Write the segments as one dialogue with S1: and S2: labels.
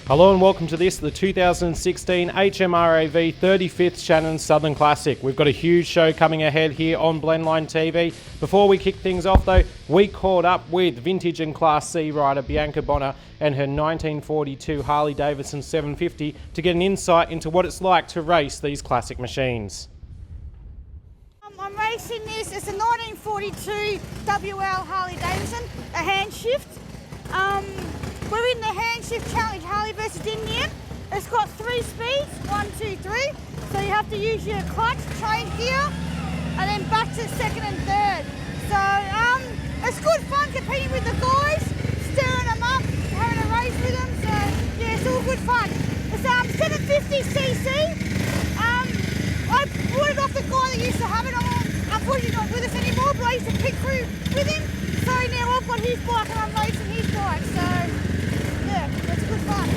S1: Hello and welcome to the 2016 HMRAV 35th Shannon Southern Classic. We've got a huge show coming ahead here on Blendline TV. Before we kick things off though, we caught up with Vintage and Class C rider Bianca Bonner and her 1942 Harley Davidson 750 to get an insight into what it's like to race these classic machines.
S2: I'm racing this. It's a 1942 WL Harley Davidson, a handshift. We're in the handshift challenge, Harley versus Indian. It's got 3 speeds, 1, 2, 3. So you have to use your clutch, change gear, and then back to second and third. So it's good fun competing with the guys, stirring them up, having a race with them. So yeah, it's all good fun. It's 750cc. I bought it off the guy that used to have it. Unfortunately not with us anymore, but I used to pit crew with him. So now I've got his bike and I'm racing his bike. So yeah, that's good fun.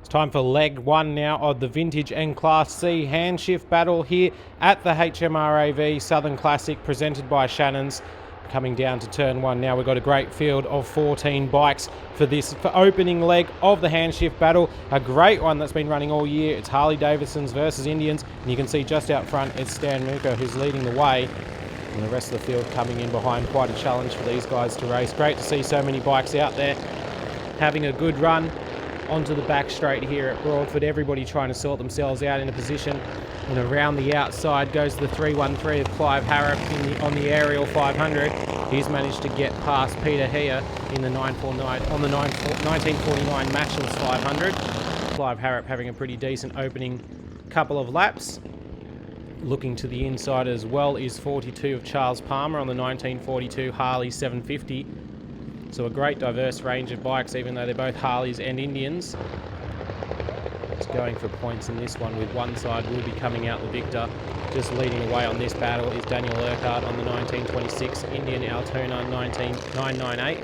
S1: It's time for leg 1 now of the Vintage and Class C handshift battle here at the HMRAV Southern Classic presented by Shannon's. Coming down to turn 1 now, we've got a great field of 14 bikes for opening leg of the handshift battle. A great one that's been running all year. It's Harley Davidsons versus Indians, and you can see just out front it's Stan Muka who's leading the way, and the rest of the field coming in behind. Quite a challenge for these guys to race. Great to see so many bikes out there having a good run onto the back straight here at Broadford. Everybody trying to sort themselves out in a position, and around the outside goes the 313 of Clive Harrap on the aerial 500. He's managed to get past Peter here in the 949 on the 1949 matchless 500. Clive Harrap having a pretty decent opening couple of laps. Looking to the inside as well is 42 of Charles Palmer on the 1942 Harley 750. So a great diverse range of bikes, even though they're both Harleys and Indians. It's going for points in this one, with one side will be coming out the victor. Just leading away on this battle is Daniel Urquhart on the 1926 Indian Altoona 998.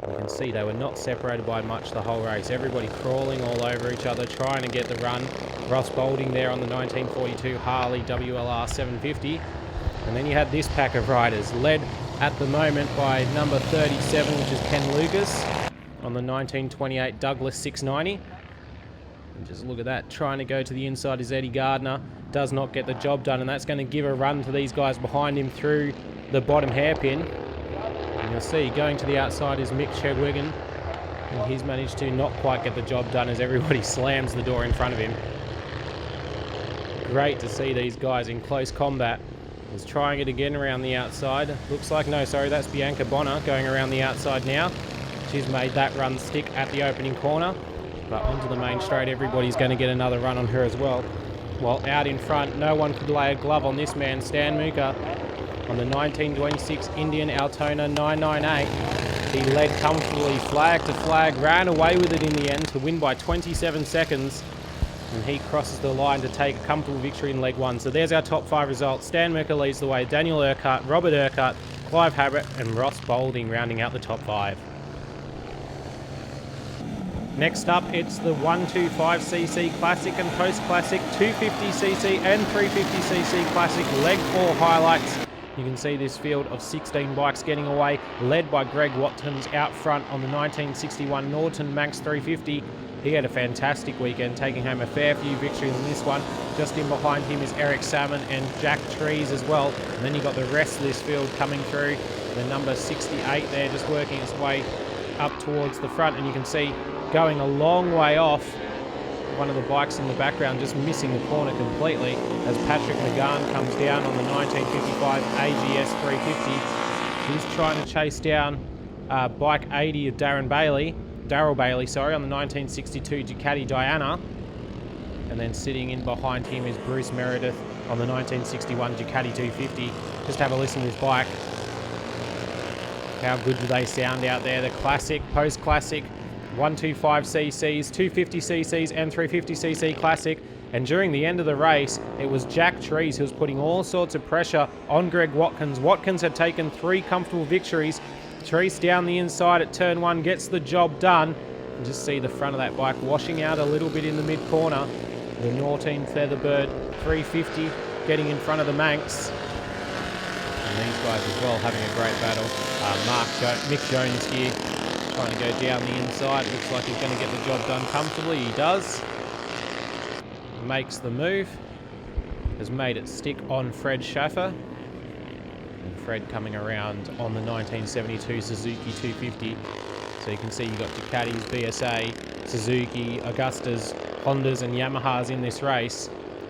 S1: You can see they were not separated by much the whole race. Everybody crawling all over each other, trying to get the run. Ross Boulding there on the 1942 Harley WLR 750. And then you had this pack of riders, led at the moment by number 37, which is Ken Lucas, on the 1928 Douglas 690. And just look at that, trying to go to the inside is Eddie Gardner. Does not get the job done, and that's going to give a run to these guys behind him through the bottom hairpin. And you'll see going to the outside is Mick Chegwigan, and he's managed to not quite get the job done as everybody slams the door in front of him. Great to see these guys in close combat. He's trying it again around the outside. Looks like, no, sorry, that's Bianca Bonner going around the outside now. She's made that run stick at the opening corner. But onto the main straight, everybody's going to get another run on her as well. While out in front, no one could lay a glove on this man, Stan Muka, on the 1926 Indian Altoona 998. He led comfortably, flag to flag, ran away with it in the end to win by 27 seconds. And he crosses the line to take a comfortable victory in leg 1. So there's our top 5 results. Stan Muka leads the way, Daniel Urquhart, Robert Urquhart, Clive Harrap and Ross Boulding rounding out the top 5. Next up, it's the 125cc Classic and Post Classic, 250cc and 350cc Classic leg 4 highlights. You can see this field of 16 bikes getting away, led by Greg Watkins out front on the 1961 Norton Manx 350. He had a fantastic weekend, taking home a fair few victories in this one. Just in behind him is Eric Salmon and Jack Trees as well. And then you've got the rest of this field coming through. The number 68 there just working its way up towards the front. And you can see going a long way off, one of the bikes in the background just missing the corner completely as Patrick McGann comes down on the 1955 AGS 350. He's trying to chase down bike 80 of Darryl Bailey, on the 1962 Ducati Diana. And then sitting in behind him is Bruce Meredith on the 1961 Ducati 250. Just have a listen to his bike. How good do they sound out there? The classic, post-classic, 125cc's, 250cc's and 350cc Classic. And during the end of the race, it was Jack Trees who was putting all sorts of pressure on Greg Watkins. Watkins had taken 3 comfortable victories. Trees down the inside at turn 1 gets the job done. And just see the front of that bike washing out a little bit in the mid-corner. The Norton Featherbird 350 getting in front of the Manx. And these guys as well having a great battle. Mick Jones here trying to go down the inside. Looks like he's going to get the job done comfortably. He does. Makes the move. Has made it stick on Fred Schaffer. And Fred coming around on the 1972 Suzuki 250. So you can see you've got Ducatis, BSA, Suzuki, Augustas, Hondas and Yamahas in this race.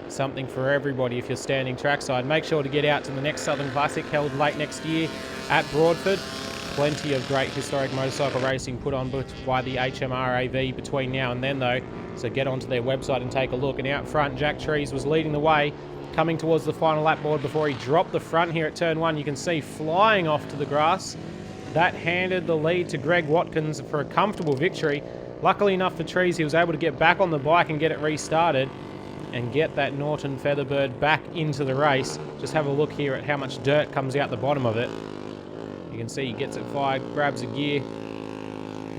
S1: Something for everybody if you're standing trackside. Make sure to get out to the next Southern Classic held late next year at Broadford. Plenty of great historic motorcycle racing put on by the HMRAV between now and then though. So get onto their website and take a look. And out front, Jack Trees was leading the way, coming towards the final lap board before he dropped the front here at turn 1. You can see flying off to the grass. That handed the lead to Greg Watkins for a comfortable victory. Luckily enough for Trees, he was able to get back on the bike and get it restarted and get that Norton Featherbird back into the race. Just have a look here at how much dirt comes out the bottom of it. You can see he gets it fired, grabs a gear,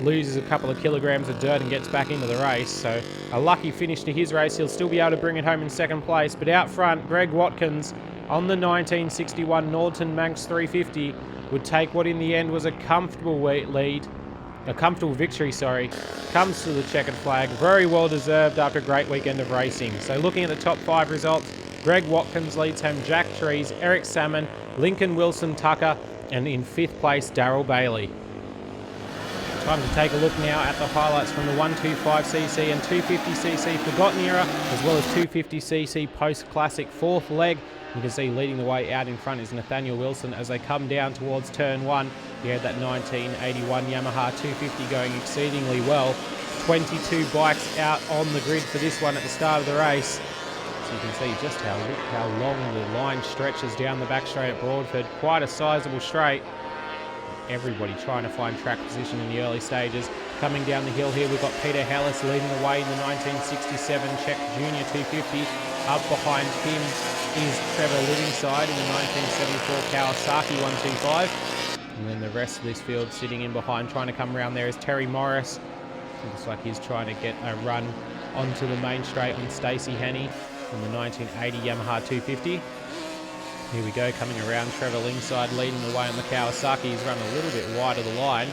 S1: loses a couple of kilograms of dirt and gets back into the race. So a lucky finish to his race. He'll still be able to bring it home in second place. But out front, Greg Watkins on the 1961 Norton Manx 350 would take what in the end was a comfortable lead. A comfortable victory, sorry, comes to the checkered flag. Very well deserved after a great weekend of racing. So looking at the top 5 results, Greg Watkins leads home Jack Trees, Eric Salmon, Lincoln Wilson Tucker, and in 5th place, Darryl Bailey. Time to take a look now at the highlights from the 125cc and 250cc Forgotten Era, as well as 250cc Post-Classic 4th leg. You can see leading the way out in front is Nathaniel Wilson as they come down towards turn 1. He had that 1981 Yamaha 250 going exceedingly well. 22 bikes out on the grid for this one at the start of the race. So you can see just how long the line stretches down the back straight at Broadford. Quite a sizable straight. Everybody trying to find track position in the early stages. Coming down the hill here, we've got Peter Hellis leading the way in the 1967 Czech Junior 250. Up behind him is Trevor Livingside in the 1974 Kawasaki 125. And then the rest of this field sitting in behind, trying to come around there is Terry Morris. It looks like he's trying to get a run onto the main straight on Stacey Hanney from the 1980 Yamaha 250. Here we go, coming around, Trevor Lingside leading the way on the Kawasaki. He's run a little bit wide of the line.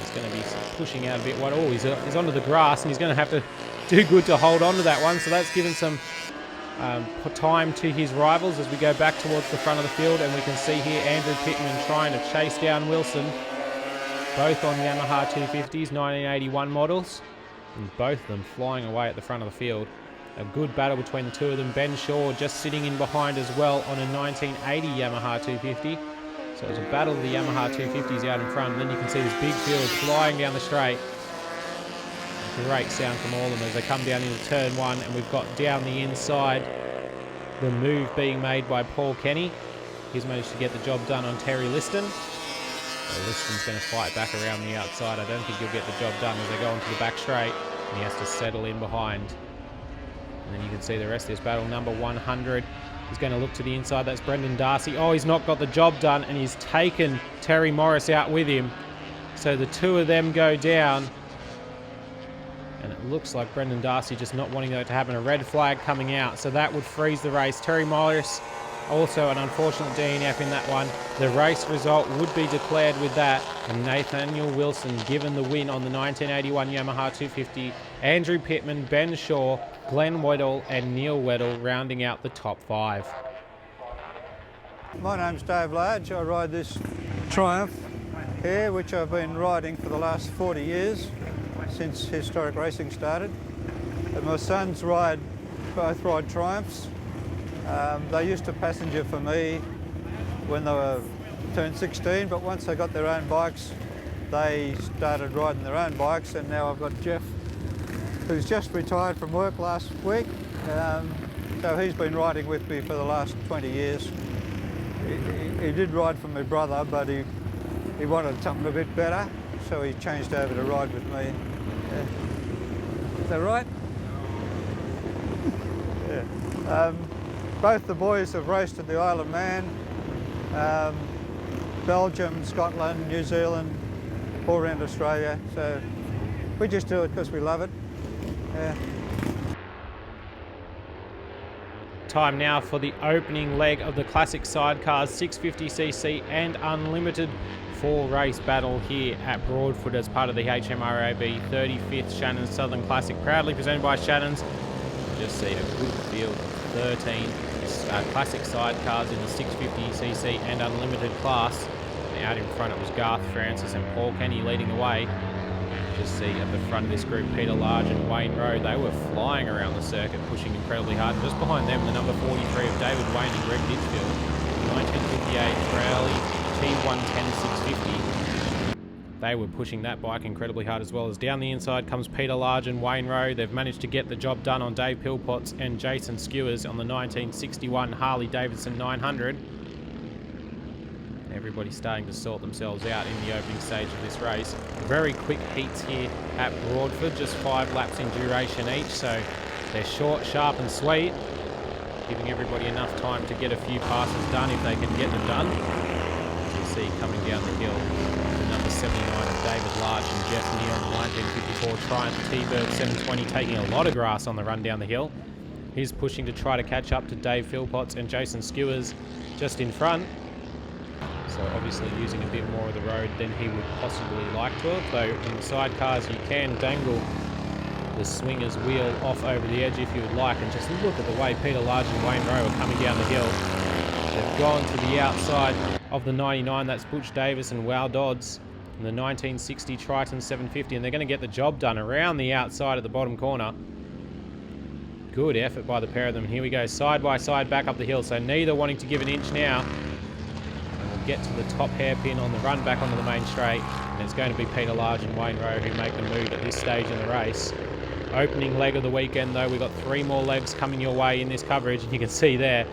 S1: He's going to be pushing out a bit wide. Oh, he's onto the grass, and he's going to have to do good to hold on to that one. So that's given some time to his rivals as we go back towards the front of the field. And we can see here Andrew Pittman trying to chase down Wilson. Both on Yamaha 250s, 1981 models. And both of them flying away at the front of the field. A good battle between the two of them. Ben Shaw just sitting in behind as well on a 1980 Yamaha 250. So it's a battle of the Yamaha 250s out in front. And then you can see this big field flying down the straight. Great sound from all of them as they come down into turn 1. And we've got down the inside the move being made by Paul Kenny. He's managed to get the job done on Terry Liston. So Liston's going to fight back around the outside. I don't think he'll get the job done as they go onto the back straight. And he has to settle in behind. And then you can see the rest of this battle. Number 100 is going to look to the inside. That's Brendan Darcy. Oh, he's not got the job done, and he's taken Terry Morris out with him. So the two of them go down. And it looks like Brendan Darcy just not wanting that to happen. A red flag coming out. So that would freeze the race. Terry Morris, also an unfortunate DNF in that one. The race result would be declared with that. And Nathaniel Wilson given the win on the 1981 Yamaha 250. Andrew Pittman, Ben Shaw, Glenn Weddle and Neil Weddle rounding out the top 5.
S3: My name's Dave Large. I ride this Triumph here, which I've been riding for the last 40 years, since historic racing started. And my sons both ride Triumphs. They used to passenger for me when they turned 16, but once they got their own bikes, they started riding their own bikes, and now I've got Jeff, who's just retired from work last week. So he's been riding with me for the last 20 years. He did ride for my brother, but he wanted something a bit better, so he changed over to ride with me. Yeah. Is that right? Yeah. Both the boys have raced at the Isle of Man, Belgium, Scotland, New Zealand, all around Australia. So we just do it because we love it. Yeah.
S1: Time now for the opening leg of the classic sidecars 650cc and unlimited 4-race battle here at Broadford as part of the HMRAV 35th Shannon Southern Classic, proudly presented by Shannon's. Just see a good field of 13 classic sidecars in the 650cc and unlimited class. Out in front it was Garth Francis and Paul Kenny leading the way. Just see at the front of this group Peter Large and Wayne Rowe. They were flying around the circuit, pushing incredibly hard. And just behind them, the number 43 of David Wayne and Greg Ditchfield, 1958 Crowley T110 650. They were pushing that bike incredibly hard, as well as down the inside comes Peter Large and Wayne Rowe. They've managed to get the job done on Dave Pillpotts and Jason Skewers on the 1961 Harley Davidson 900. Everybody's starting to sort themselves out in the opening stage of this race. Very quick heats here at Broadford, just 5 laps in duration each, so they're short, sharp and sweet, giving everybody enough time to get a few passes done if they can get them done. As you see coming down the hill, the number 79 of David Larch and Jeff Neal in the 1954 Triumph T-Bird 720, taking a lot of grass on the run down the hill. He's pushing to try to catch up to Dave Philpotts and Jason Skewers just in front. So obviously using a bit more of the road than he would possibly like to have, though in the sidecars you can dangle the swinger's wheel off over the edge if you would like, and just look at the way Peter Large and Wayne Rowe are coming down the hill. They've gone to the outside of the 99, that's Butch Davis and Wow Dodds, in the 1960 Triton 750, and they're going to get the job done around the outside of the bottom corner. Good effort by the pair of them. Here we go, side by side back up the hill, so neither wanting to give an inch now. Get to the top hairpin on the run back onto the main straight, and it's going to be Peter Large and Wayne Rowe who make the move at this stage in the race. Opening leg of the weekend though, we've got 3 more legs coming your way in this coverage, and you can see there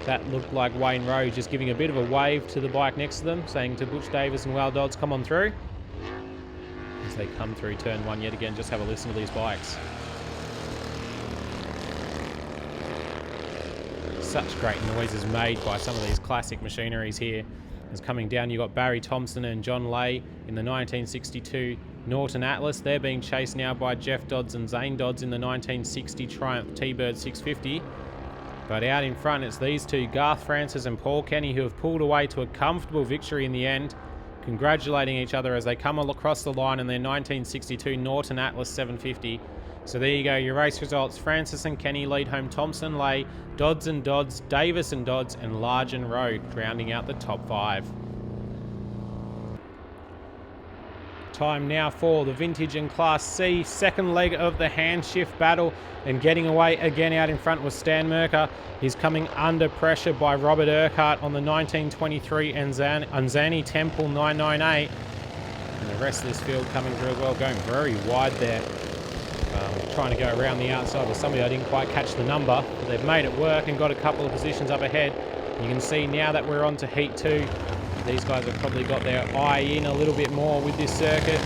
S1: that looked like Wayne Rowe just giving a bit of a wave to the bike next to them, saying to Butch Davis and Well Dodds, come on through. As they come through turn 1 yet again, just have a listen to these bikes. Such great noises made by some of these classic machineries here. As coming down, you've got Barry Thompson and John Lay in the 1962 Norton Atlas. They're being chased now by Jeff Dodds and Zane Dodds in the 1960 Triumph T-Bird 650. But out in front, it's these two, Garth Francis and Paul Kenny, who have pulled away to a comfortable victory in the end, congratulating each other as they come across the line in their 1962 Norton Atlas 750. So there you go, your race results. Francis and Kenny lead home Thompson, Lay, Dodds and Dodds, Davis and Dodds, and Large and Rowe rounding out the top 5. Time now for the Vintage and Class C second leg of the hand shift battle, and getting away again out in front was Stan Merker. He's coming under pressure by Robert Urquhart on the 1923 Anzani Temple 998. And the rest of this field coming through as well, going very wide there. Trying to go around the outside with somebody I didn't quite catch the number, but they've made it work and got a couple of positions up ahead. You can see now that we're on to Heat 2, these guys have probably got their eye in a little bit more with this circuit,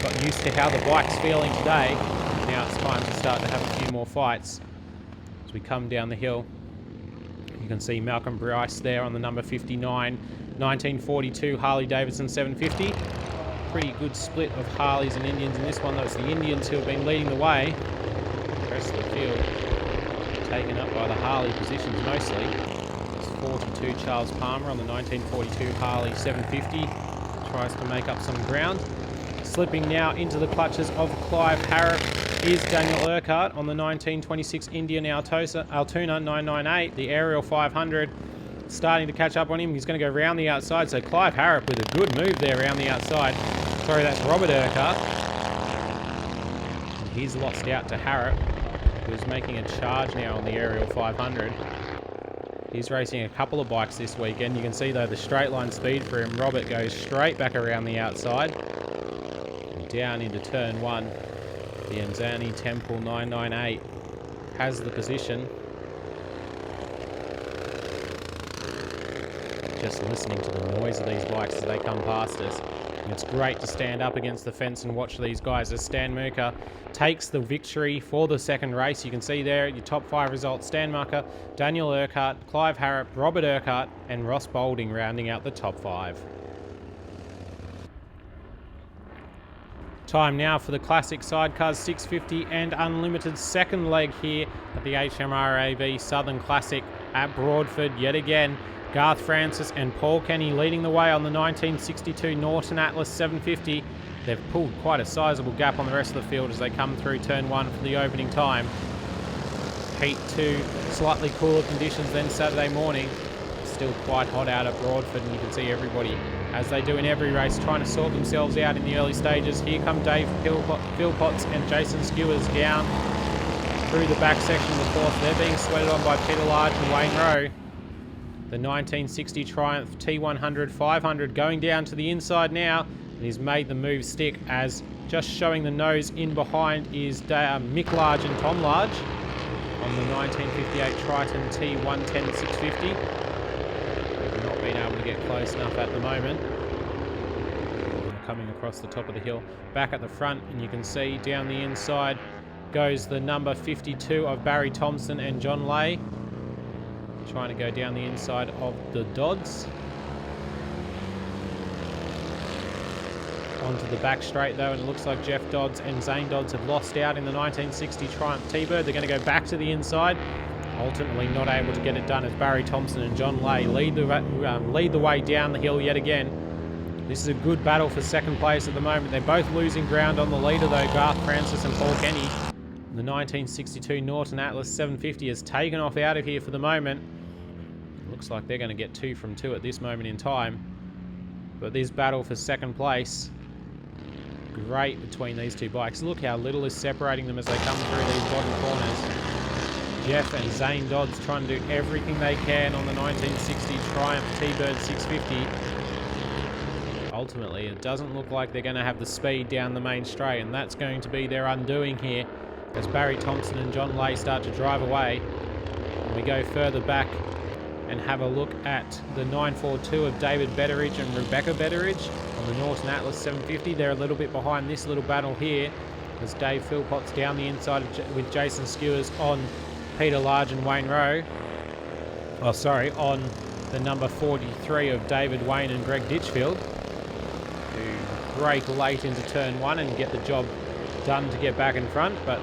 S1: got used to how the bike's feeling today. Now it's time to start to have a few more fights. As we come down the hill, you can see Malcolm Bryce there on the number 59, 1942 Harley Davidson 750. Pretty good split of Harleys and Indians in this one, though. It's the Indians who have been leading the way. The rest of the field taken up by the Harley positions mostly. It's 42 Charles Palmer on the 1942 Harley 750. Tries to make up some ground. Slipping now into the clutches of Clive Harrap is Daniel Urquhart on the 1926 Indian Altoona 998, the Aerial 500. Starting to catch up on him. He's going to go round the outside. So Clive Harrap with a good move there around the outside. Sorry, that's Robert Urquhart. And he's lost out to Harrap, who's making a charge now on the Aerial 500. He's racing a couple of bikes this weekend. You can see though the straight line speed for him. Robert goes straight back around the outside. And down into turn 1. The Anzani Temple 998 has the position. Just listening to the noise of these bikes as they come past us. And it's great to stand up against the fence and watch these guys as Stan Merker takes the victory for the second race. You can see there your top 5 results: Stan Merker, Daniel Urquhart, Clive Harrap, Robert Urquhart and Ross Boulding rounding out the top 5. Time now for the Classic Sidecars 650 and Unlimited second leg here at the HMRAV Southern Classic at Broadford yet again. Garth Francis and Paul Kenny leading the way on the 1962 Norton Atlas 750. They've pulled quite a sizable gap on the rest of the field as they come through turn 1 for the opening time. Heat 2, slightly cooler conditions than Saturday morning. Still quite hot out at Broadford, and you can see everybody, as they do in every race, trying to sort themselves out in the early stages. Here come Dave Philpotts and Jason Skewers down through the back section of the fourth. They're being sweated on by Peter Large and Wayne Rowe. The 1960 Triumph T100 500 going down to the inside now, and he's made the move stick, as just showing the nose in behind is Mick Large and Tom Large on the 1958 Triton T110 650. They've not been able to get close enough at the moment. Coming across the top of the hill, back at the front, and you can see down the inside goes the number 52 of Barry Thompson and John Lay, trying to go down the inside of the Dodds. Onto the back straight though, and it looks like Jeff Dodds and Zane Dodds have lost out in the 1960 Triumph T-Bird. They're going to go back to the inside, ultimately not able to get it done as Barry Thompson and John Lay lead the way down the hill yet again. This is a good battle for second place at the moment. They're both losing ground on the leader though, Garth Francis and Paul Kenny. The 1962 Norton Atlas 750 has taken off out of here for the moment. Looks like they're going to get 2 from 2 at this moment in time. But this battle for second place, great between these two bikes. Look how little is separating them as they come through these bottom corners. Jeff and Zane Dodds trying to do everything they can on the 1960 Triumph T-Bird 650. Ultimately, it doesn't look like they're going to have the speed down the main straight, and that's going to be their undoing here as Barry Thompson and John Lay start to drive away. And we go further back and have a look at the 942 of David Betteridge and Rebecca Betteridge on the Norton Atlas 750. They're a little bit behind this little battle here as Dave Philpotts down the inside with Jason Skewers on Peter Large and Wayne Rowe. Oh, sorry, on the number 43 of David Wayne and Greg Ditchfield, who break late into turn 1 and get the job done to get back in front. But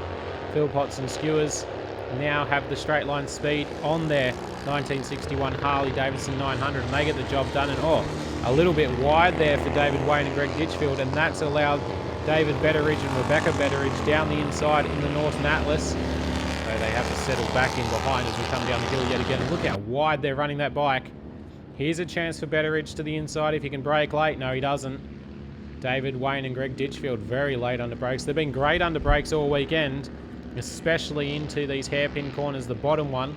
S1: Philpotts and Skewers now have the straight line speed on their 1961 Harley Davidson 900, and they get the job done. And a little bit wide there for David Wayne and Greg Ditchfield, and that's allowed David Betteridge and Rebecca Betteridge down the inside in the Norton Atlas. So they have to settle back in behind as we come down the hill yet again. And look how wide they're running that bike. Here's a chance for Betteridge to the inside if he can brake late. No, he doesn't. David Wayne and Greg Ditchfield very late under brakes. They've been great under brakes all weekend, especially into these hairpin corners, the bottom one.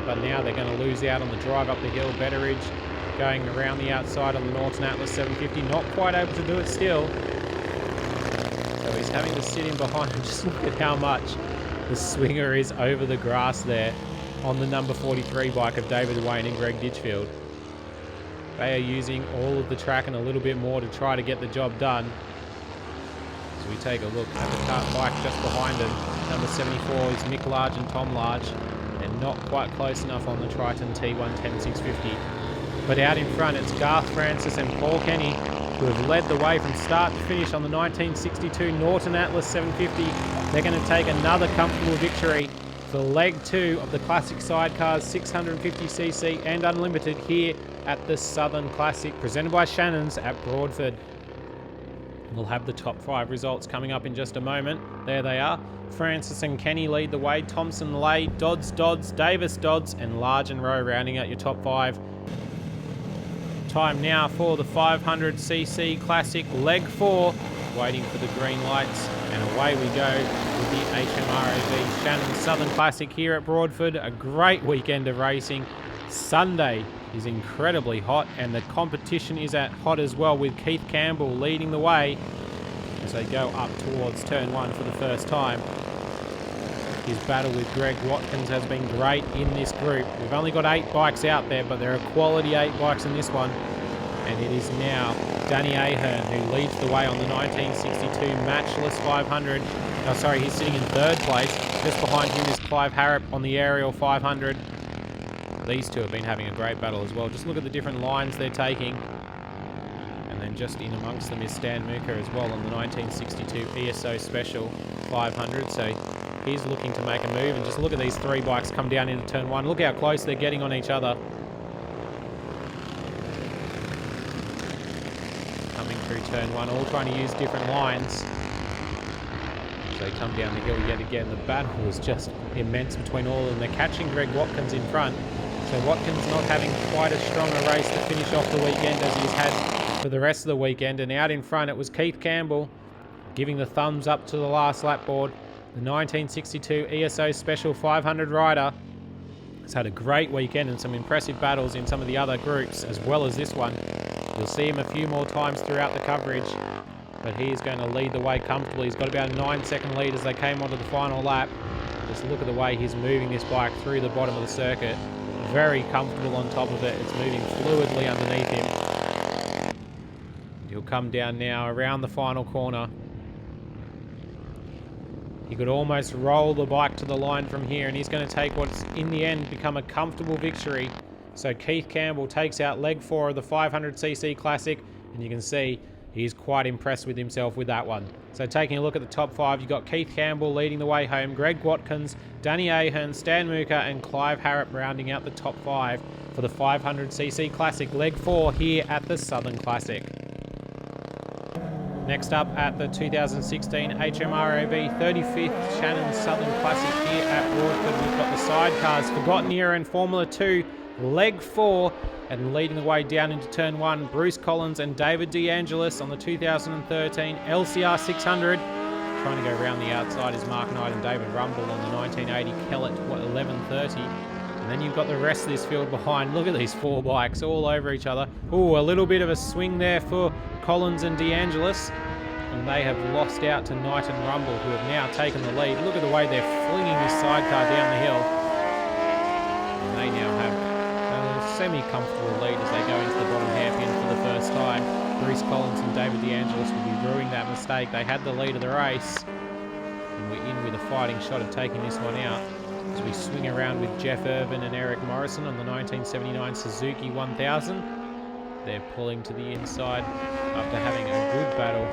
S1: But now they're going to lose out on the drive up the hill. Betteridge going around the outside on the Norton Atlas 750, not quite able to do it still. So he's having to sit in behind. Just look at how much the swinger is over the grass there on the number 43 bike of David Wayne and Greg Ditchfield. They are using all of the track and a little bit more to try to get the job done. As we take a look at the cart bike just behind them, number 74 is Mick Large and Tom Large. They're not quite close enough on the Triton T110 650. But out in front, it's Garth Francis and Paul Kenny who have led the way from start to finish on the 1962 Norton Atlas 750. They're going to take another comfortable victory for leg 2 of the Classic Sidecars 650cc and Unlimited here at the Southern Classic, presented by Shannon's at Broadford. We'll have the top 5 results coming up in just a moment. There they are. Francis and Kenny lead the way. Thompson, Lay, Dodds, Davis, Dodds, and Large and Rowe rounding out your top 5. Time now for the 500cc Classic Leg 4. Waiting for the green lights, and away we go with the HMRAV Shannon Southern Classic here at Broadford. A great weekend of racing. Sunday is incredibly hot, and the competition is at hot as well, with Keith Campbell leading the way as they go up towards turn 1 for the first time. His battle with Greg Watkins has been great in this group. We've only got 8 bikes out there, but there are quality 8 bikes in this one. And it is now Danny Ahern who leads the way on the 1962 Matchless 500. Oh, sorry, he's sitting in 3rd place. Just behind him is Clive Harrap on the Aerial 500. These two have been having a great battle as well. Just look at the different lines they're taking. And then just in amongst them is Stan Muka as well on the 1962 ESO Special 500. So he's looking to make a move. And just look at these 3 bikes come down into turn 1. Look how close they're getting on each other. turn one, all trying to use different lines. So they come down the hill yet again. The battle was just immense between all of them. They're catching Greg Watkins in front. So Watkins not having quite as strong a race to finish off the weekend as he's had for the rest of the weekend. And out in front it was Keith Campbell giving the thumbs up to the last lap board. The 1962 ESO Special 500 rider has had a great weekend and some impressive battles in some of the other groups as well as this one. You'll see him a few more times throughout the coverage, but he's going to lead the way comfortably. He's got about a 9-second lead as they came onto the final lap. Just look at the way he's moving this bike through the bottom of the circuit. Very comfortable on top of it. It's moving fluidly underneath him. He'll come down now around the final corner. He could almost roll the bike to the line from here, and he's going to take what's in the end become a comfortable victory. So Keith Campbell takes out leg 4 of the 500cc Classic, and you can see he's quite impressed with himself with that one. So taking a look at the top 5, you've got Keith Campbell leading the way home, Greg Watkins, Danny Ahern, Stan Muka and Clive Harrap rounding out the top 5 for the 500cc Classic leg 4 here at the Southern Classic. Next up at the 2016 HMRAV 35th Shannon Southern Classic here at Broadford, we've got the Sidecars Forgotten Era and Formula 2 leg 4, and leading the way down into turn 1, Bruce Collins and David DeAngelis on the 2013 LCR 600. Trying to go around the outside is Mark Knight and David Rumble on the 1980 Kellett 1130. And then you've got the rest of this field behind. Look at these 4 bikes all over each other. Ooh, a little bit of a swing there for Collins and DeAngelis. And they have lost out to Knight and Rumble, who have now taken the lead. Look at the way they're flinging this sidecar down the hill. And they now have a semi-comfortable lead as they go into the bottom hairpin for the first time. Bruce Collins and David DeAngelis will be ruining that mistake. They had the lead of the race. And we're in with a fighting shot of taking this one out. As we swing around with Jeff Irvin and Eric Morrison on the 1979 Suzuki 1000. They're pulling to the inside after having a good battle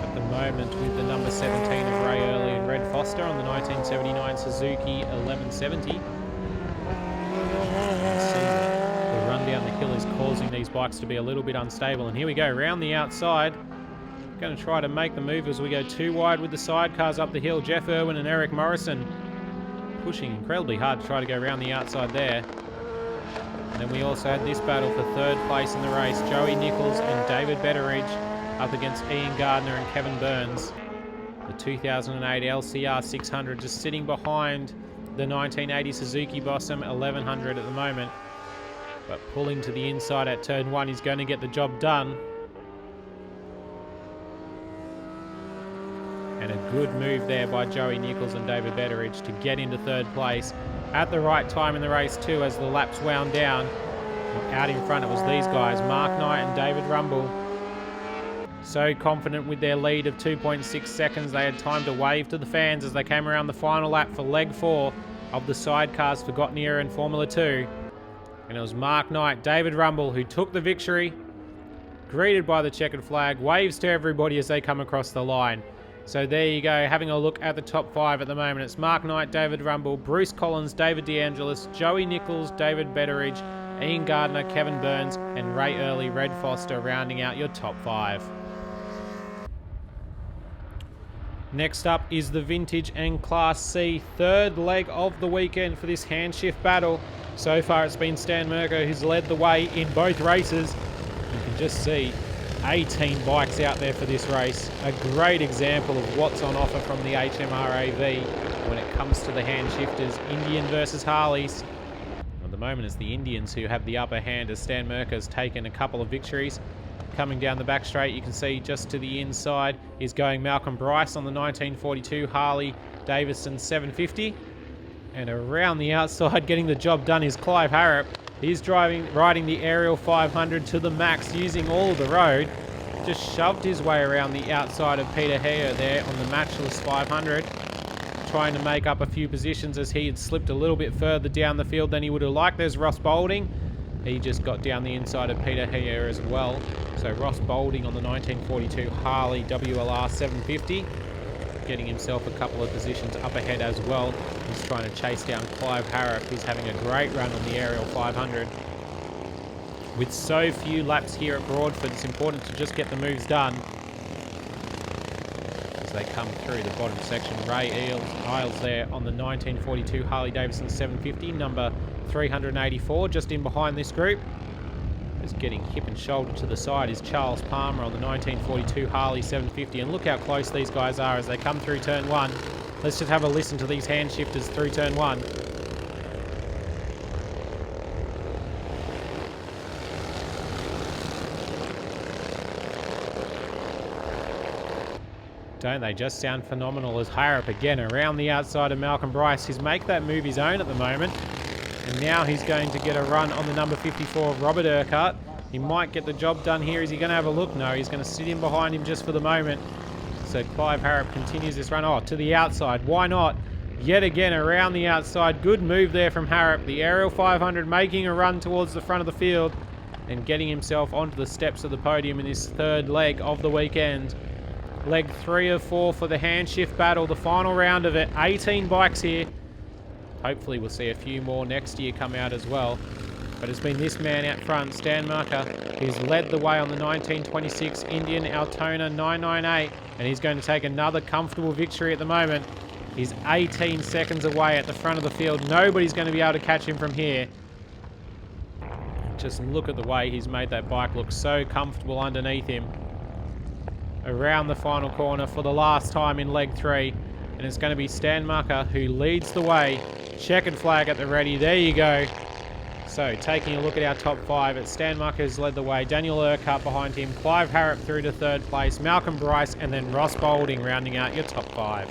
S1: at the moment with the number 17 of Ray Early and Red Foster on the 1979 Suzuki 1170. You can see the run down the hill is causing these bikes to be a little bit unstable. And here we go, round the outside. Going to try to make the move as we go too wide with the sidecars up the hill. Jeff Irwin and Eric Morrison pushing incredibly hard to try to go around the outside there. And then we also had this battle for 3rd place in the race. Joey Nichols and David Betteridge up against Ian Gardner and Kevin Burns. The 2008 LCR 600 just sitting behind the 1980 Suzuki Bossum 1100 at the moment. But pulling to the inside at turn 1 is going to get the job done. And a good move there by Joey Nichols and David Betteridge to get into 3rd place at the right time in the race too, as the laps wound down. And out in front it was these guys, Mark Knight and David Rumble. So confident with their lead of 2.6 seconds, they had time to wave to the fans as they came around the final lap for leg 4 of the Sidecars Forgotten Era in Formula 2. And it was Mark Knight, David Rumble who took the victory, greeted by the checkered flag, waves to everybody as they come across the line. So there you go, having a look at the top 5 at the moment. It's Mark Knight, David Rumble, Bruce Collins, David DeAngelis, Joey Nichols, David Betteridge, Ian Gardner, Kevin Burns, and Ray Early, Red Foster rounding out your top 5. Next up is the Vintage and Class C 3rd leg of the weekend for this handshift battle. So far it's been Stan Merker who's led the way in both races. You can just see 18 bikes out there for this race. A great example of what's on offer from the HMRAV when it comes to the hand shifters, Indian versus Harleys. At the moment it's the Indians who have the upper hand as Stan Merker's taken a couple of victories. Coming down the back straight, you can see just to the inside is going Malcolm Bryce on the 1942 Harley Davidson 750. And around the outside getting the job done is Clive Harrap. He's riding the Aerial 500 to the max using all of the road. Just shoved his way around the outside of Peter Hare there on the matchless 500. Trying to make up a few positions as he had slipped a little bit further down the field than he would have liked. There's Ross Boulding. He just got down the inside of Peter Hare as well. So Ross Boulding on the 1942 Harley WLR 750. Getting himself a couple of positions up ahead as well. He's trying to chase down Clive Harrap, who's having a great run on the Aerial 500. With so few laps here at Broadford, it's important to just get the moves done. As they come through the bottom section, Ray Isles there on the 1942 Harley-Davidson 750, number 384, just in behind this group. Just getting hip and shoulder to the side is Charles Palmer on the 1942 Harley 750. And look how close these guys are as they come through turn 1. Let's just have a listen to these hand shifters through turn 1. Don't they just sound phenomenal as Harrap again around the outside of Malcolm Bryce. He's make that move his own at the moment. And now he's going to get a run on the number 54 of Robert Urquhart. He might get the job done here. Is he going to have a look? No, he's going to sit in behind him just for the moment. So Clive Harrap continues this run. Oh, to the outside. Why not? Yet again around the outside. Good move there from Harrap. The Aerial 500 making a run towards the front of the field and getting himself onto the steps of the podium in this third leg of the weekend. Leg 3 of 4 for the hand shift battle, the final round of it. 18 bikes here. Hopefully we'll see a few more next year come out as well. But it's been this man out front, Stan Marker, who's led the way on the 1926 Indian Altona 998. And he's going to take another comfortable victory at the moment. He's 18 seconds away at the front of the field. Nobody's going to be able to catch him from here. Just look at the way he's made that bike look so comfortable underneath him. Around the final corner for the last time in leg 3. And it's going to be Stan Mucker who leads the way. Checkered flag at the ready. There you go. So taking a look at our top 5. It's Stan Mucker who's led the way. Daniel Urquhart behind him. Clive Harrap through to 3rd place. Malcolm Bryce and then Ross Boulding rounding out your top 5.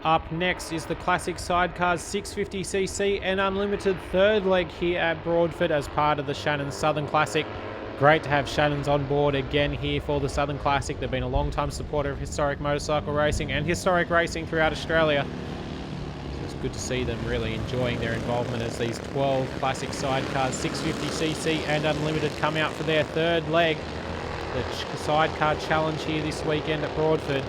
S1: Up next is the classic sidecars 650cc and unlimited 3rd leg here at Broadford as part of the Shannon Southern Classic. Great to have Shannon's on board again here for the Southern Classic. They've been a long-time supporter of historic motorcycle racing and historic racing throughout Australia. So it's good to see them really enjoying their involvement as these 12 classic sidecars, 650cc and unlimited, come out for their 3rd leg. The sidecar challenge here this weekend at Broadford.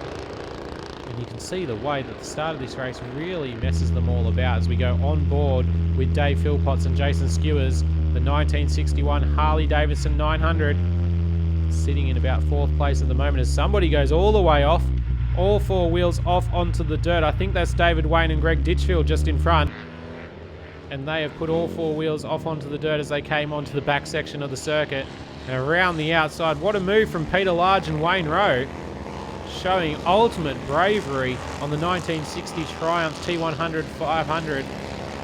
S1: And you can see the way that the start of this race really messes them all about as we go on board with Dave Philpotts and Jason Skewers. The 1961 Harley-Davidson 900 sitting in about 4th place at the moment as somebody goes all the way off, all 4 wheels off onto the dirt. I think that's David Wayne and Greg Ditchfield just in front. And they have put all 4 wheels off onto the dirt as they came onto the back section of the circuit. And around the outside, what a move from Peter Large and Wayne Rowe, showing ultimate bravery on the 1960 Triumph T100 500.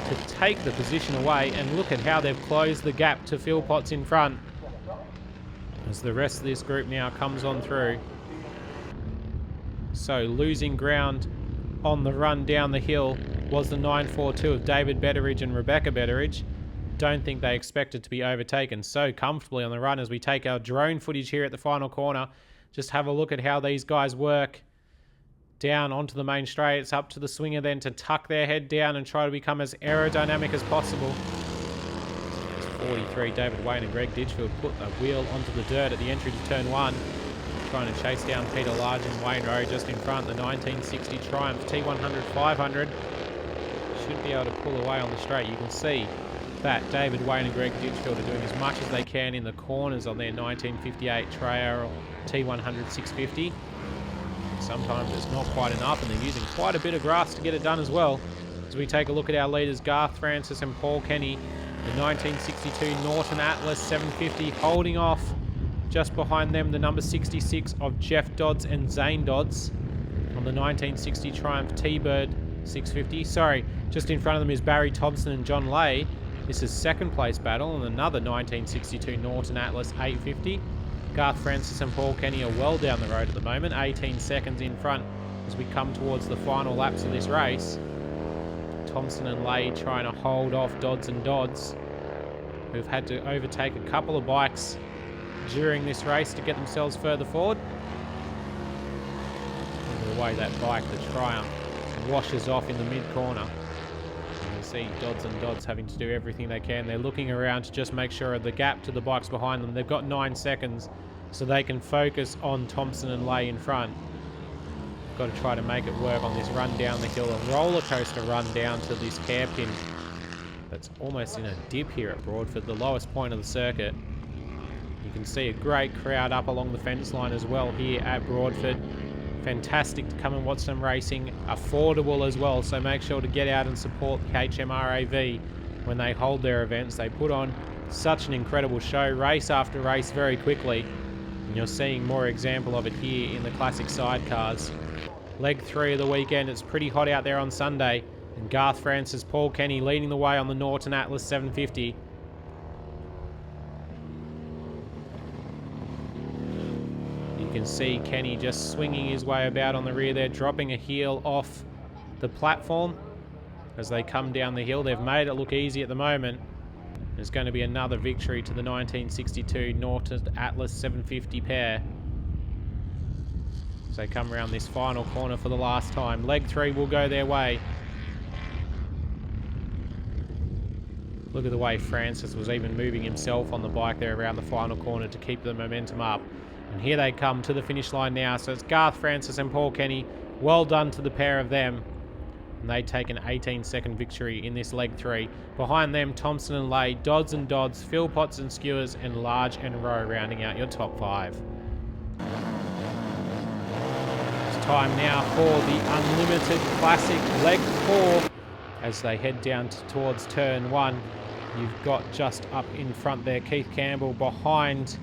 S1: To take the position away, and look at how they've closed the gap to Philpotts in front as the rest of this group now comes on through. So losing ground on the run down the hill was the 942 of David Betteridge and Rebecca Betteridge. Don't think they expected to be overtaken so comfortably on the run as we take our drone footage here at the final corner. Just have a look at how these guys work. Down onto the main straight, it's up to the swinger then to tuck their head down and try to become as aerodynamic as possible. It's 43, David Wayne and Greg Ditchfield put the wheel onto the dirt at the entry to turn 1. Trying to chase down Peter Large and Wayne Rowe just in front. The 1960 Triumph T100 500 should be able to pull away on the straight. You can see that David Wayne and Greg Ditchfield are doing as much as they can in the corners on their 1958 Tri-Aero T100 650. Sometimes it's not quite enough and they're using quite a bit of grass to get it done as well. As we take a look at our leaders, Garth Francis and Paul Kenny, the 1962 Norton Atlas 750 holding off. Just behind them, the number 66 of Jeff Dodds and Zane Dodds on the 1960 Triumph T-Bird 650. Sorry, just in front of them is Barry Thompson and John Lay. This is 2nd place battle on another 1962 Norton Atlas 850. Garth Francis and Paul Kenny are well down the road at the moment, 18 seconds in front as we come towards the final laps of this race. Thompson and Lay trying to hold off Dodds and Dodds, who've had to overtake a couple of bikes during this race to get themselves further forward. Look at the way that bike, the Triumph, washes off in the mid-corner. You see Dodds and Dodds having to do everything they can. They're looking around to just make sure of the gap to the bikes behind them. They've got 9 seconds so they can focus on Thompson and Lay in front. Got to try to make it work on this run down the hill, a roller coaster run down to this hairpin that's almost in a dip here at Broadford, the lowest point of the circuit. You can see a great crowd up along the fence line as well here at Broadford. Fantastic to come and watch them racing, affordable as well, so make sure to get out and support the HMRAV when they hold their events. They put on such an incredible show, race after race very quickly, and you're seeing more example of it here in the classic sidecars. Leg 3 of the weekend, it's pretty hot out there on Sunday, and Garth Francis, Paul Kenny leading the way on the Norton Atlas 750. You can see Kenny just swinging his way about on the rear there, dropping a heel off the platform as they come down the hill. They've made it look easy at the moment. There's going to be another victory to the 1962 Norton Atlas 750 pair as they come around this final corner for the last time. Leg 3 will go their way. Look at the way Francis was even moving himself on the bike there around the final corner to keep the momentum up. And here they come to the finish line now. So it's Garth Francis and Paul Kenny. Well done to the pair of them. And they take an 18-second victory in this leg 3. Behind them, Thompson and Lay, Dodds and Dodds, Philpotts and Skewers, and Large and Rowe rounding out your top 5. It's time now for the Unlimited Classic leg 4 as they head down towards turn 1. You've got just up in front there Keith Campbell, behind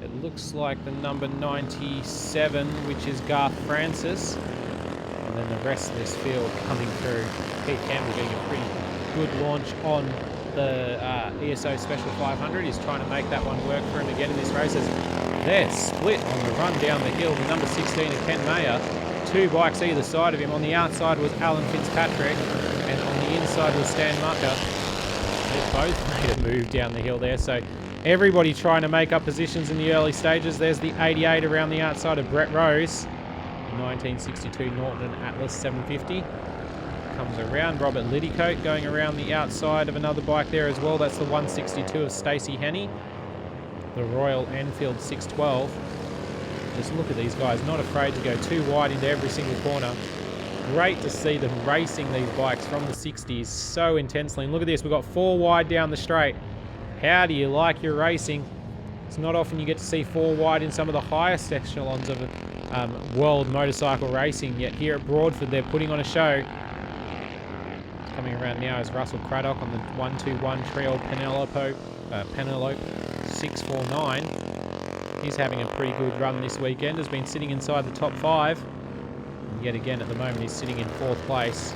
S1: it looks like the number 97, which is Garth Francis. And then the rest of this field coming through. Keith Campbell getting a pretty good launch on the ESO Special 500. He's trying to make that one work for him again in this race. They're split on the run down the hill. The number 16 is Ken Mayer. 2 bikes either side of him. On the outside was Alan Fitzpatrick, and on the inside was Stan Mucker. They both made a move down the hill there. So everybody trying to make up positions in the early stages. There's the 88 around the outside of Brett Rose. 1962 Norton Atlas 750. Comes around Robert Liddycote going around the outside of another bike there as well. That's the 162 of Stacey Henney. The Royal Enfield 612. Just look at these guys, not afraid to go too wide into every single corner. Great to see them racing these bikes from the 60s so intensely. And look at this, we've got 4 wide down the straight. How do you like your racing? It's not often you get to see 4 wide in some of the highest echelons of world motorcycle racing, yet here at Broadford they're putting on a show. Coming around now is Russell Craddock on the 121 Trail Penelope 649. He's having a pretty good run this weekend, has been sitting inside the top 5. And yet again at the moment he's sitting in 4th place.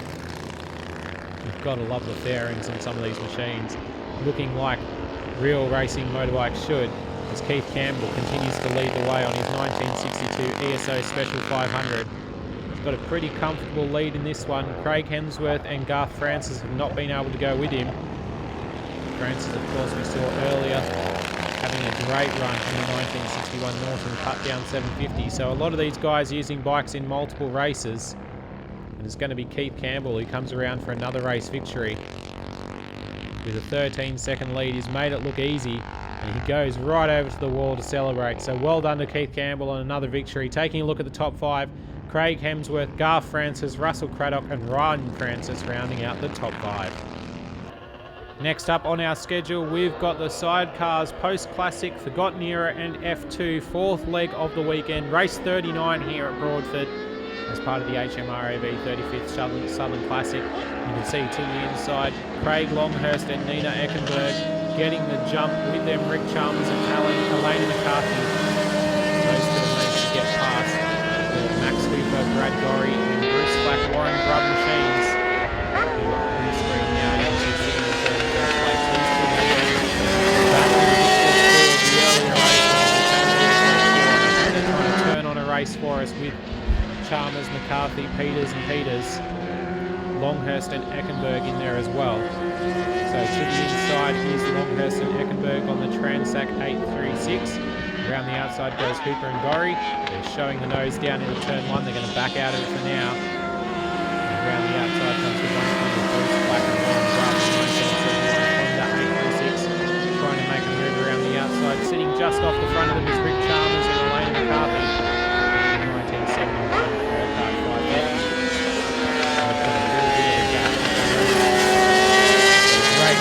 S1: You've got to love the fairings on some of these machines. Looking like real racing motorbikes should, as Keith Campbell continues to lead the way on his 1962 ESO Special 500. He's got a pretty comfortable lead in this one. Craig Hemsworth and Garth Francis have not been able to go with him. Francis, of course, we saw earlier having a great run in the 1961 Norton Cut Down 750. So a lot of these guys using bikes in multiple races. And it's going to be Keith Campbell who comes around for another race victory. With a 13-second lead, he's made it look easy. And he goes right over to the wall to celebrate. So well done to Keith Campbell on another victory. Taking a look at the top 5, Craig Hemsworth, Garth Francis, Russell Craddock and Ryan Francis rounding out the top 5. Next up on our schedule, we've got the Sidecars Post-Classic Forgotten Era and F2 4th leg of the weekend. Race 39 here at Broadford as part of the HMRAV 35th Southern Classic. You can see to the inside Craig Longhurst and Nina Eckenberg getting the jump with them, Rick Chalmers and Elena McCarthy. Those two need to get past Max Hooper, Brad Gorry and Bruce Flack, Warren Grubb machines. Who are on the screen now, you can see sitting in third place. He's still they're trying to turn on a race for us with Chalmers, McCarthy, Peters and Peters. Longhurst and Eckenberg in there as well. So to the inside is Longhurst and Eckenberg on the Transac 836. Around the outside goes Hooper and Gorry. They're showing the nose down into turn 1. They're going to back out of it for now. And around the outside comes the 120 Bruce Black and Warren Grubb, 1971 Honda 836. Trying to make a move around the outside. Sitting just off the front of them is Rick Chalmers and Elena McCarthy. 1971 Aircraft 550. Great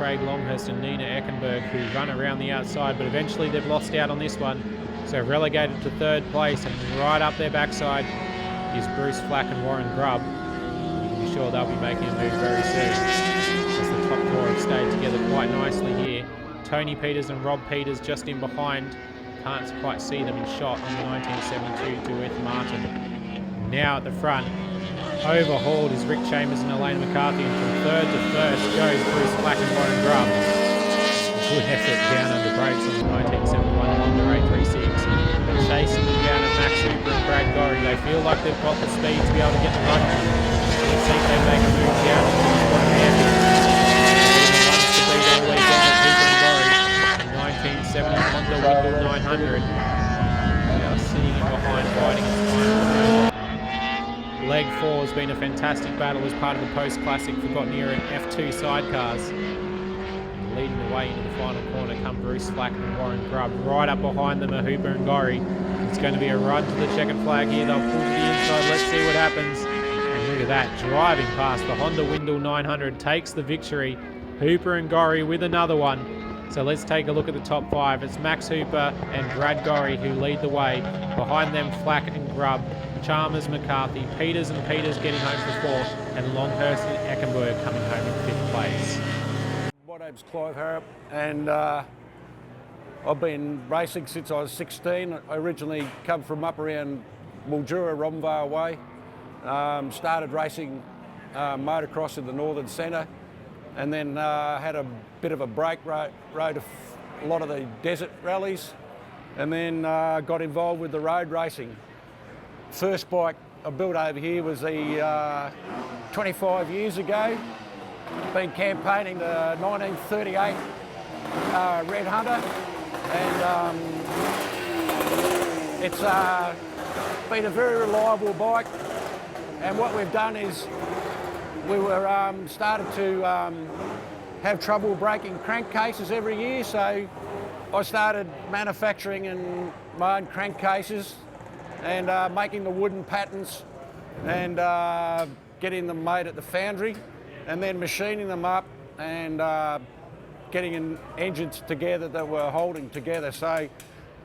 S1: Craig Longhurst and Nina Eckenberg, who run around the outside, but eventually they've lost out on this one. So relegated to third place, and right up their backside is Bruce Flack and Warren Grubb. You can be sure they'll be making a move very soon, as the top four have stayed together quite nicely here. Tony Peters and Rob Peters just in behind. Can't quite see them in shot on the 1972 Dueth Martin. Now at the front, overhauled is Rick Chambers and Elena McCarthy, and from third to first goes Bruce Flack and Warren Grubb. Good effort down under brakes on the 1971 Honda 836. But chasing them down at Max Hooper and Brad Gorry, they feel like they've got the speed to be able to get the run on. Let's see if they make a move down to the bottom end. Wants to beat all weekend at Hooper and Gorry. The 1970 Honda Windle 900. Now sitting in behind, fighting its final. Leg 4 has been a fantastic battle as part of the post-classic Forgotten Era and F2 sidecars. Leading the way into the final corner come Bruce Flack and Warren Grubb. Right up behind them are Hooper and Gorry. It's going to be a run to the checkered flag here. They'll pull to the inside. Let's see what happens. And look at that, driving past the Honda Windle 900 takes the victory. Hooper and Gorry with another one. So let's take a look at the top 5. It's Max Hooper and Brad Gorry who lead the way. Behind them, Flack and Grubb, Chalmers, McCarthy, Peters and Peters getting home for 4th, and Longhurst and Eckenberg coming home in 5th place.
S4: My name's Clive Harrap, and I've been racing since I was 16. I originally come from up around Mildura, Romvale way. Started racing motocross in the northern centre, and then had a bit of a break, rode a lot of the desert rallies, and then got involved with the road racing. First bike I built over here was the 25 years ago. Been campaigning the 1938 Red Hunter, and it's been a very reliable bike. And what we've done is we were started to have trouble breaking crankcases every year, so I started manufacturing and my own crankcases and making the wooden patterns and getting them made at the foundry, and then machining them up and getting engines together that were holding together. So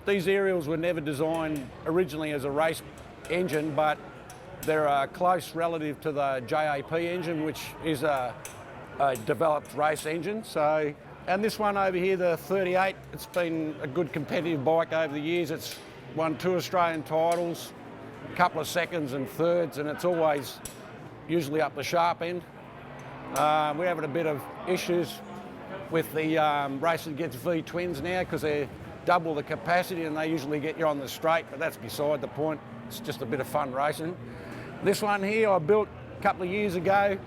S4: these aerials were never designed originally as a race engine, but they're a close relative to the JAP engine, which is a developed race engine. So, and this one over here, the 38, it's been a good competitive bike over the years. It's won 2 Australian titles, a couple of seconds and thirds, and it's always usually up the sharp end. We're having a bit of issues with the racing against V-twins now because they're double the capacity and they usually get you on the straight, but that's beside the point. It's just a bit of fun racing. This one here I built a couple of years ago.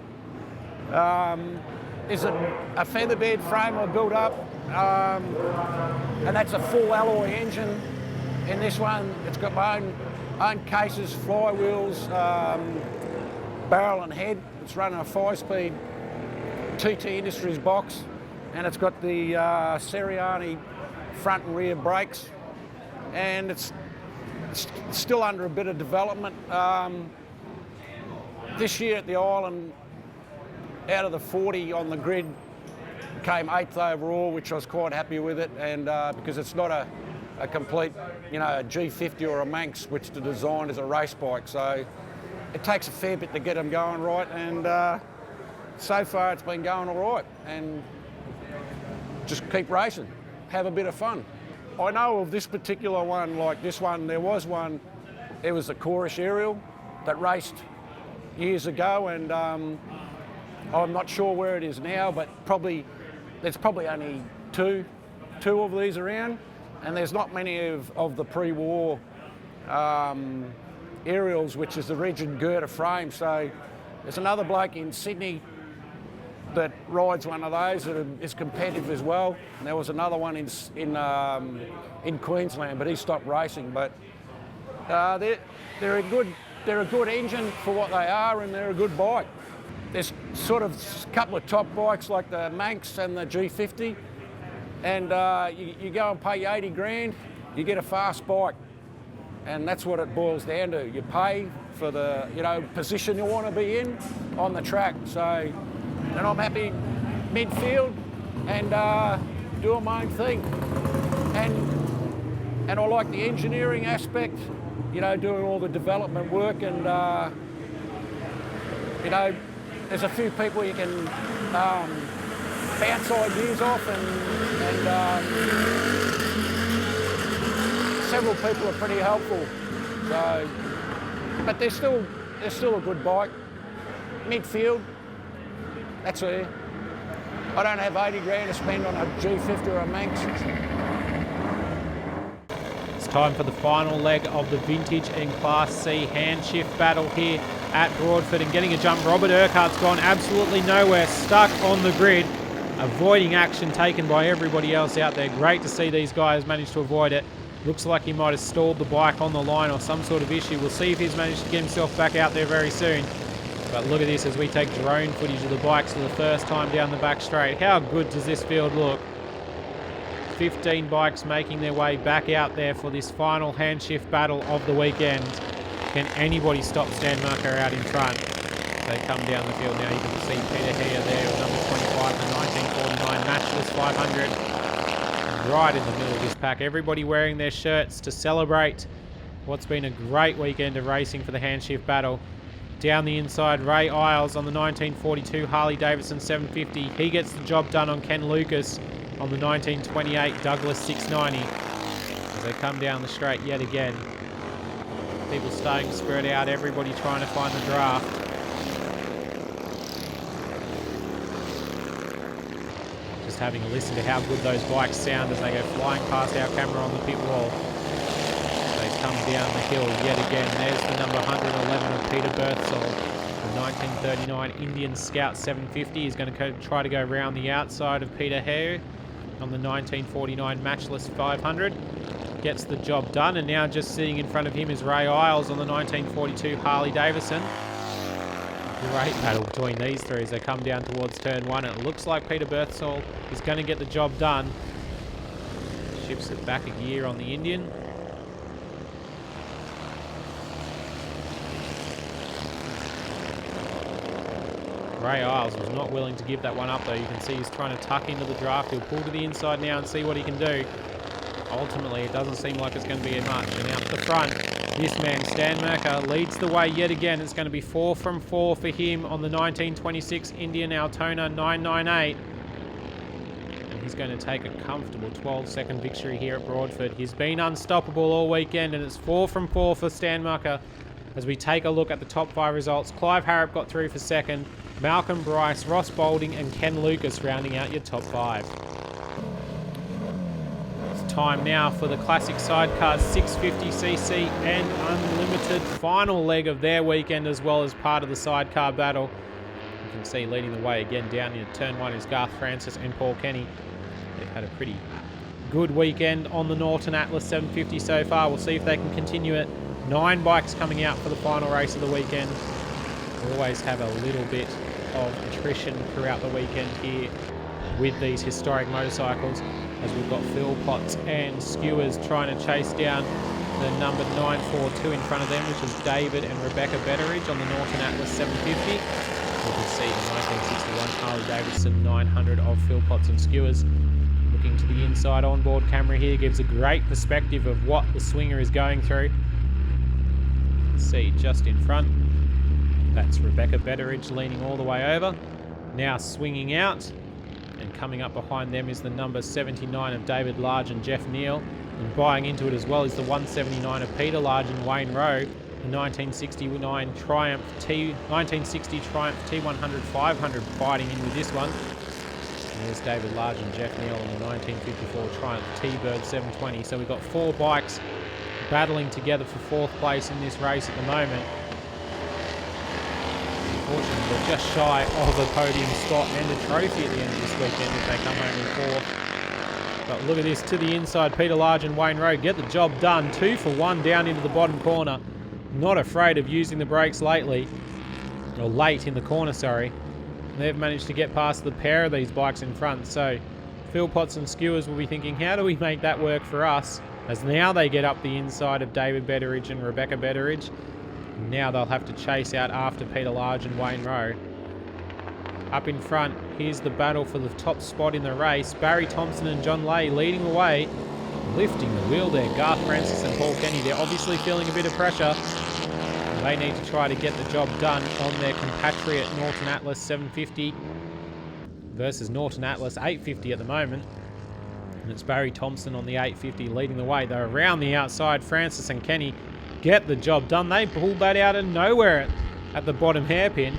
S4: Is a featherbed frame I built up, and that's a full alloy engine. In this one, it's got my own cases, flywheels, barrel and head. It's running a 5-speed TT Industries box, and it's got the Seriani front and rear brakes, and it's still under a bit of development. This year at the Island, out of the 40 on the grid, came 8th overall, which I was quite happy with it, and because it's not a complete, a G50 or a Manx, which to design as a race bike, so it takes a fair bit to get them going right, and so far it's been going all right, and just keep racing, have a bit of fun. I know of this particular one, like this one, there was one, it was a Corish aerial that raced years ago, and I'm not sure where it is now, but there's probably only two of these around, and there's not many of the pre-war aerials, which is the rigid girder frame. So there's another bloke in Sydney that rides one of those that is competitive as well. And there was another one in Queensland, but he stopped racing. But they're a good engine for what they are, and they're a good bike. There's sort of a couple of top bikes like the Manx and the G50, and you go and pay 80 grand, you get a fast bike, and that's what it boils down to. You pay for the position you want to be in on the track. So, and I'm happy midfield, and doing my own thing. And I like the engineering aspect, you know, doing all the development work, and you know, there's a few people you can bounce ideas off, and several people are pretty helpful. So, but they're still a good bike. Midfield, that's it. I don't have 80 grand to spend on a G50 or a Manx.
S1: It's time for the final leg of the Vintage and Class C handshift battle here at Broadford, and getting a jump. Robert Urquhart's gone absolutely nowhere, stuck on the grid, avoiding action taken by everybody else out there. Great to see these guys manage to avoid it. Looks like he might have stalled the bike on the line or some sort of issue. We'll see if he's managed to get himself back out there very soon. But look at this as we take drone footage of the bikes for the first time down the back straight. How good does this field look? 15 bikes making their way back out there for this final handshift battle of the weekend. Can anybody stop Stan Marker out in front? They come down the field now. You can see Peter Hare there with number 25, the 1949 Matchless 500. Right in the middle of this pack. Everybody wearing their shirts to celebrate what's been a great weekend of racing for the handshift battle. Down the inside, Ray Isles on the 1942 Harley Davidson 750. He gets the job done on Ken Lucas on the 1928 Douglas 690. As they come down the straight yet again. People starting to spread out, everybody trying to find the draft. Just having a listen to how good those bikes sound as they go flying past our camera on the pit wall. They come down the hill yet again. There's the number 111 of Peter Berthsol. The 1939 Indian Scout 750 is going to try to go around the outside of Peter Hare on the 1949 Matchless 500. Gets the job done, and now just sitting in front of him is Ray Isles on the 1942 Harley Davidson. Great battle between these three as they come down towards turn one. It looks like Peter Berthsol is going to get the job done. Shifts it back a gear on the Indian. Ray Isles was not willing to give that one up though. You can see he's trying to tuck into the draft. He'll pull to the inside now and see what he can do. Ultimately, it doesn't seem like it's going to be much. And out the front, this man, Stan Merker, leads the way yet again. It's going to be 4 from 4 for him on the 1926 Indian Altona 998. And he's going to take a comfortable 12-second victory here at Broadford. He's been unstoppable all weekend, and it's 4 from 4 for Stan Merker. As we take a look at the top 5 results, Clive Harrap got through for second. Malcolm Bryce, Ross Boulding and Ken Lucas rounding out your top 5. It's time now for the Classic Sidecar 650cc and Unlimited final leg of their weekend, as well as part of the sidecar battle. You can see leading the way again down into turn 1 is Garth Francis and Paul Kenny. They've had a pretty good weekend on the Norton Atlas 750 so far. We'll see if they can continue it. 9 bikes coming out for the final race of the weekend. We always have a little bit of attrition throughout the weekend here with these historic motorcycles, as we've got Phil Potts and Skewers trying to chase down the number 942 in front of them, which is David and Rebecca Betteridge on the Norton Atlas 750. You can see the 1961 Harley Davidson 900 of Phil Potts and Skewers. Looking to the inside onboard camera here gives a great perspective of what the swinger is going through. See just in front, that's Rebecca Betteridge leaning all the way over, now swinging out, and coming up behind them is the number 79 of David Large and Jeff Neal, and buying into it as well is the 179 of Peter Large and Wayne Rowe, the 1960 Triumph T100 500 fighting in with this one. And there's David Large and Jeff Neal on the 1954 Triumph T-Bird 720. So we've got 4 bikes battling together for 4th place in this race at the moment. Unfortunately, they're just shy of a podium spot and a trophy at the end of this weekend if they come home in 4th. But look at this, to the inside, Peter Large and Wayne Rowe get the job done. 2 for 1 down into the bottom corner. Not afraid of using the brakes late in the corner, sorry. They've managed to get past the pair of these bikes in front. So Phil Potts and Skewers will be thinking, how do we make that work for us? As now they get up the inside of David Betteridge and Rebecca Betteridge. Now they'll have to chase out after Peter Large and Wayne Rowe. Up in front, here's the battle for the top spot in the race. Barry Thompson and John Lay leading the way, lifting the wheel there. Garth Francis and Paul Kenny, they're obviously feeling a bit of pressure. They need to try to get the job done on their compatriot Norton Atlas 750 versus Norton Atlas 850 at the moment. And it's Barry Thompson on the 850 leading the way. They're around the outside. Francis and Kenny get the job done. They pulled that out of nowhere at the bottom hairpin.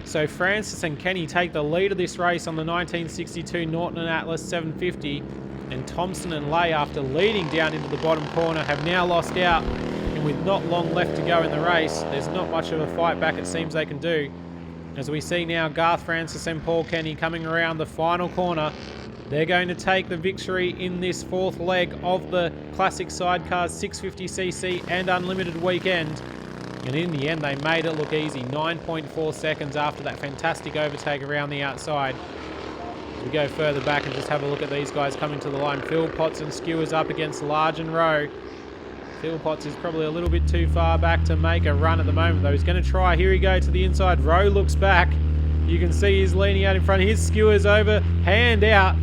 S1: So Francis and Kenny take the lead of this race on the 1962 Norton Atlas 750. And Thompson and Lay, after leading down into the bottom corner, have now lost out. And with not long left to go in the race, there's not much of a fight back it seems they can do. As we see now Garth Francis and Paul Kenny coming around the final corner. They're going to take the victory in this fourth leg of the Classic Sidecars 650cc and Unlimited weekend. And in the end, they made it look easy. 9.4 seconds after that fantastic overtake around the outside. As we go further back and just have a look at these guys coming to the line. Phil Potts and Skewers up against Large and Rowe. Phil Potts is probably a little bit too far back to make a run at the moment, though. He's going to try. Here he goes to the inside. Rowe looks back. You can see he's leaning out in front. Here's Skewers over. Hand out.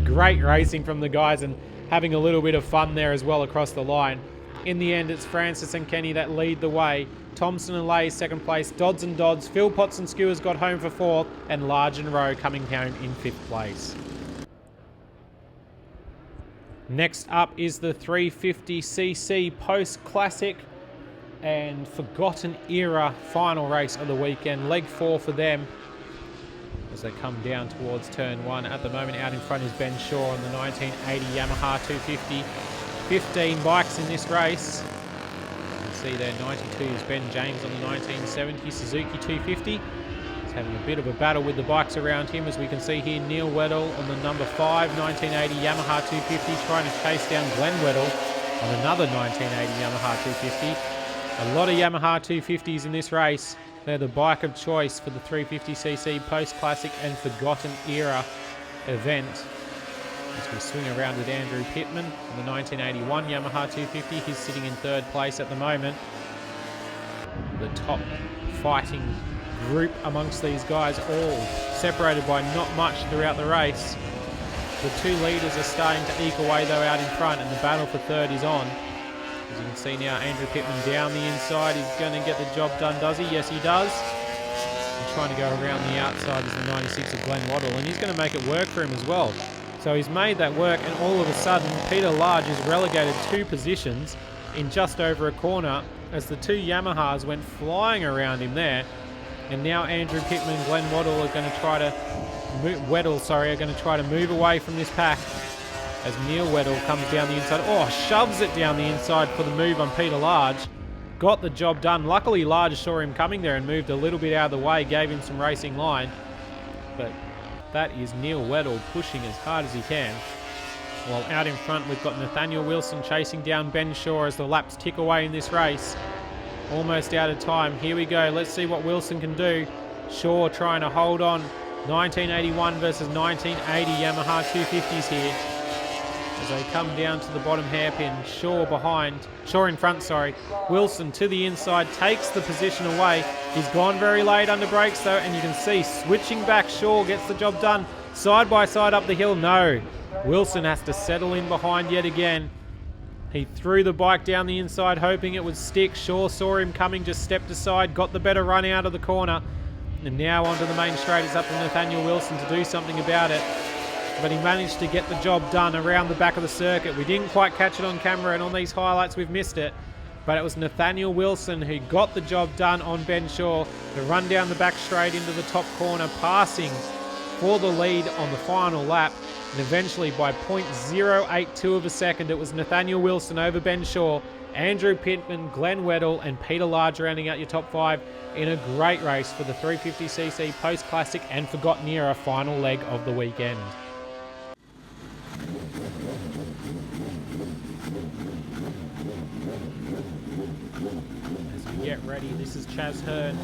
S1: Great racing from the guys and having a little bit of fun there as well across the line. In the end, it's Francis and Kenny that lead the way. Thompson and Lay second place. Dodds and Dodds. Phil Potts and Skewers got home for fourth. And Large and Rowe coming home in fifth place. Next up is the 350cc post-classic and Forgotten Era final race of the weekend. Leg 4 for them as they come down towards turn 1. At the moment, out in front is Ben Shaw on the 1980 Yamaha 250. 15 bikes in this race. You can see there, 92 is Ben James on the 1970 Suzuki 250. He's having a bit of a battle with the bikes around him, as we can see here. Neil Weddell on the number 5 1980 Yamaha 250 trying to chase down Glenn Weddell on another 1980 Yamaha 250. A lot of Yamaha 250s in this race. They're the bike of choice for the 350cc post-classic and Forgotten Era event. As we swing around with Andrew Pittman on the 1981 Yamaha 250. He's sitting in third place at the moment. The top fighting group amongst these guys, all separated by not much throughout the race. The two leaders are starting to eke away though out in front, and the battle for third is on. As you can see now, Andrew Pittman down the inside. He's going to get the job done, does he? Yes, he does. He's trying to go around the outside as the 96 of Glenn Waddle, and he's going to make it work for him as well. So he's made that work, and all of a sudden, Peter Large is relegated 2 positions in just over a corner as the 2 Yamahas went flying around him there. And now Andrew Pittman and Glenn Waddle are going to try to move away from this pack. As Neil Weddell comes down the inside. Oh, shoves it down the inside for the move on Peter Large. Got the job done. Luckily, Large saw him coming there and moved a little bit out of the way, gave him some racing line. But that is Neil Weddell pushing as hard as he can. While out in front, we've got Nathaniel Wilson chasing down Ben Shaw as the laps tick away in this race. Almost out of time. Here we go. Let's see what Wilson can do. Shaw trying to hold on. 1981 versus 1980 Yamaha 250s here. As they come down to the bottom hairpin, Shaw in front. Wilson to the inside, takes the position away. He's gone very late under brakes though, and you can see switching back, Shaw gets the job done. Side by side up the hill, no. Wilson has to settle in behind yet again. He threw the bike down the inside, hoping it would stick. Shaw saw him coming, just stepped aside, got the better run out of the corner. And now onto the main straight, it's up to Nathaniel Wilson to do something about it. But he managed to get the job done around the back of the circuit. We didn't quite catch it on camera, and on these highlights we've missed it. But it was Nathaniel Wilson who got the job done on Ben Shaw to run down the back straight into the top corner, passing for the lead on the final lap. And eventually by 0.082 of a second, it was Nathaniel Wilson over Ben Shaw, Andrew Pittman, Glenn Weddell and Peter Large rounding out your top 5 in a great race for the 350cc post-classic and Forgotten Era final leg of the weekend. As we get ready, this is Chaz Hearn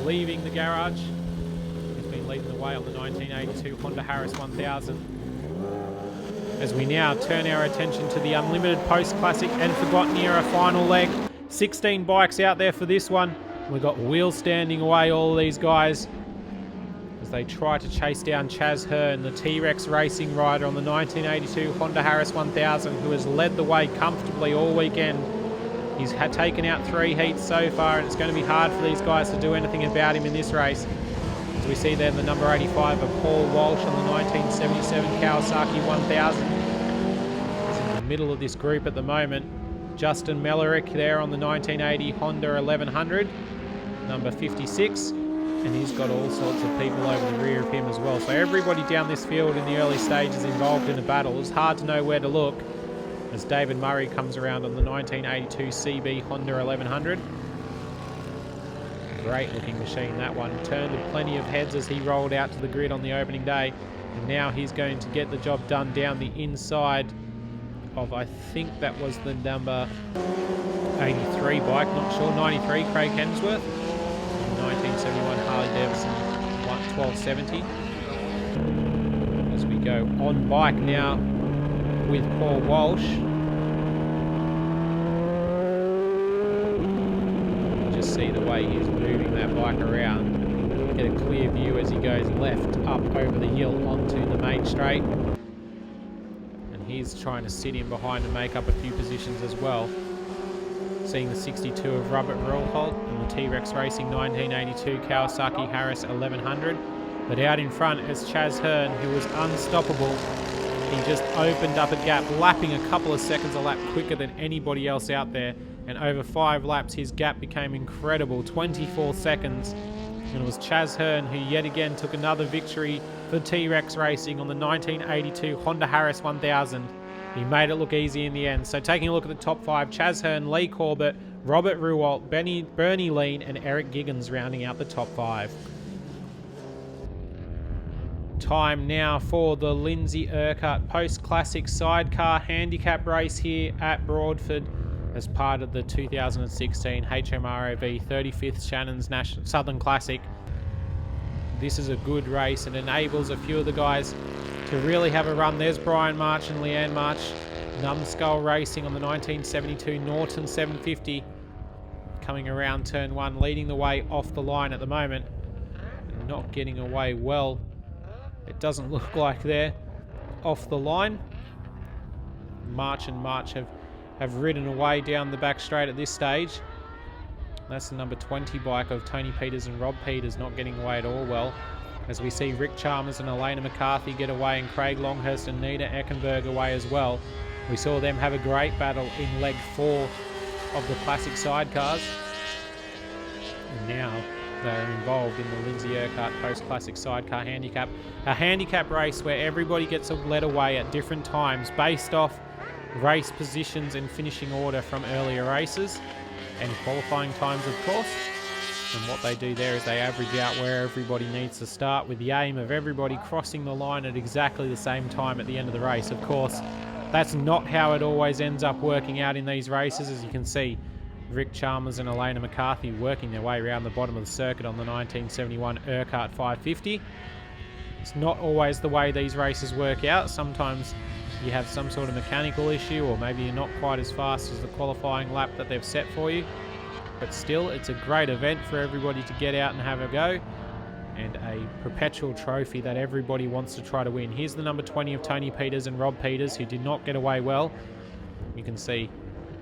S1: leaving the garage. He's been leading the way on the 1982 Honda Harris 1000. As we now turn our attention to the Unlimited Post-Classic and Forgotten Era final leg. 16 bikes out there for this one. We've got wheels standing away, all of these guys. as they try to chase down Chaz Hearn, the T-Rex racing rider on the 1982 Honda Harris 1000, who has led the way comfortably all weekend. He's taken out 3 heats so far, and it's going to be hard for these guys to do anything about him in this race. As we see there, the number 85 of Paul Walsh on the 1977 Kawasaki 1000. He's in the middle of this group at the moment. Justin Mellerick there on the 1980 Honda 1100, number 56. And he's got all sorts of people over the rear of him as well. So everybody down this field in the early stages involved in a battle. It's hard to know where to look as David Murray comes around on the 1982 CB Honda 1100. Great looking machine, that one. Turned plenty of heads as he rolled out to the grid on the opening day. And now he's going to get the job done down the inside of, I think that was the number 83 bike, not sure, 93, Craig Hemsworth. 1971 Harley Davidson 1270. As we go on bike now with Paul Walsh. You just see the way he's moving that bike around. Get a clear view as he goes left up over the hill onto the main straight. And he's trying to sit in behind and make up a few positions as well. Seeing the 62 of Robert Rulholt and the T-Rex Racing 1982 Kawasaki Harris 1100. But out in front is Chaz Hearn, who was unstoppable. He just opened up a gap, lapping a couple of seconds a lap quicker than anybody else out there. And over 5 laps, his gap became incredible, 24 seconds. And it was Chaz Hearn who yet again took another victory for T-Rex Racing on the 1982 Honda Harris 1000. He made it look easy in the end. So taking a look at the top 5, Chaz Hearn, Lee Corbett, Robert Ruwalt, Bernie Lean and Eric Giggins rounding out the top 5. Time now for the Lindsay Urquhart Post-Classic Sidecar Handicap race here at Broadford as part of the 2016 HMRAV 35th Shannon's Southern Classic. This is a good race and enables a few of the guys to really have a run. There's Brian March and Leanne March. Numbskull Racing on the 1972 Norton 750. Coming around turn 1, leading the way off the line at the moment. Not getting away well. It doesn't look like they're off the line. March and March have ridden away down the back straight at this stage. That's the number 20 bike of Tony Peters and Rob Peters, not getting away at all well. As we see Rick Chalmers and Elena McCarthy get away and Craig Longhurst and Nita Eckenberg away as well. We saw them have a great battle in leg 4 of the classic sidecars. And now they're involved in the Lindsay Urquhart Post-Classic Sidecar Handicap. A handicap race where everybody gets led away at different times based off race positions and finishing order from earlier races and qualifying times, of course. And what they do there is they average out where everybody needs to start with the aim of everybody crossing the line at exactly the same time at the end of the race. Of course, that's not how it always ends up working out in these races. As you can see, Rick Chalmers and Elena McCarthy working their way around the bottom of the circuit on the 1971 Urquhart 550. It's not always the way these races work out. Sometimes you have some sort of mechanical issue, or maybe you're not quite as fast as the qualifying lap that they've set for you. But still, it's a great event for everybody to get out and have a go, and a perpetual trophy that everybody wants to try to win. Here's the number 20 of Tony Peters and Rob Peters, who did not get away well. You can see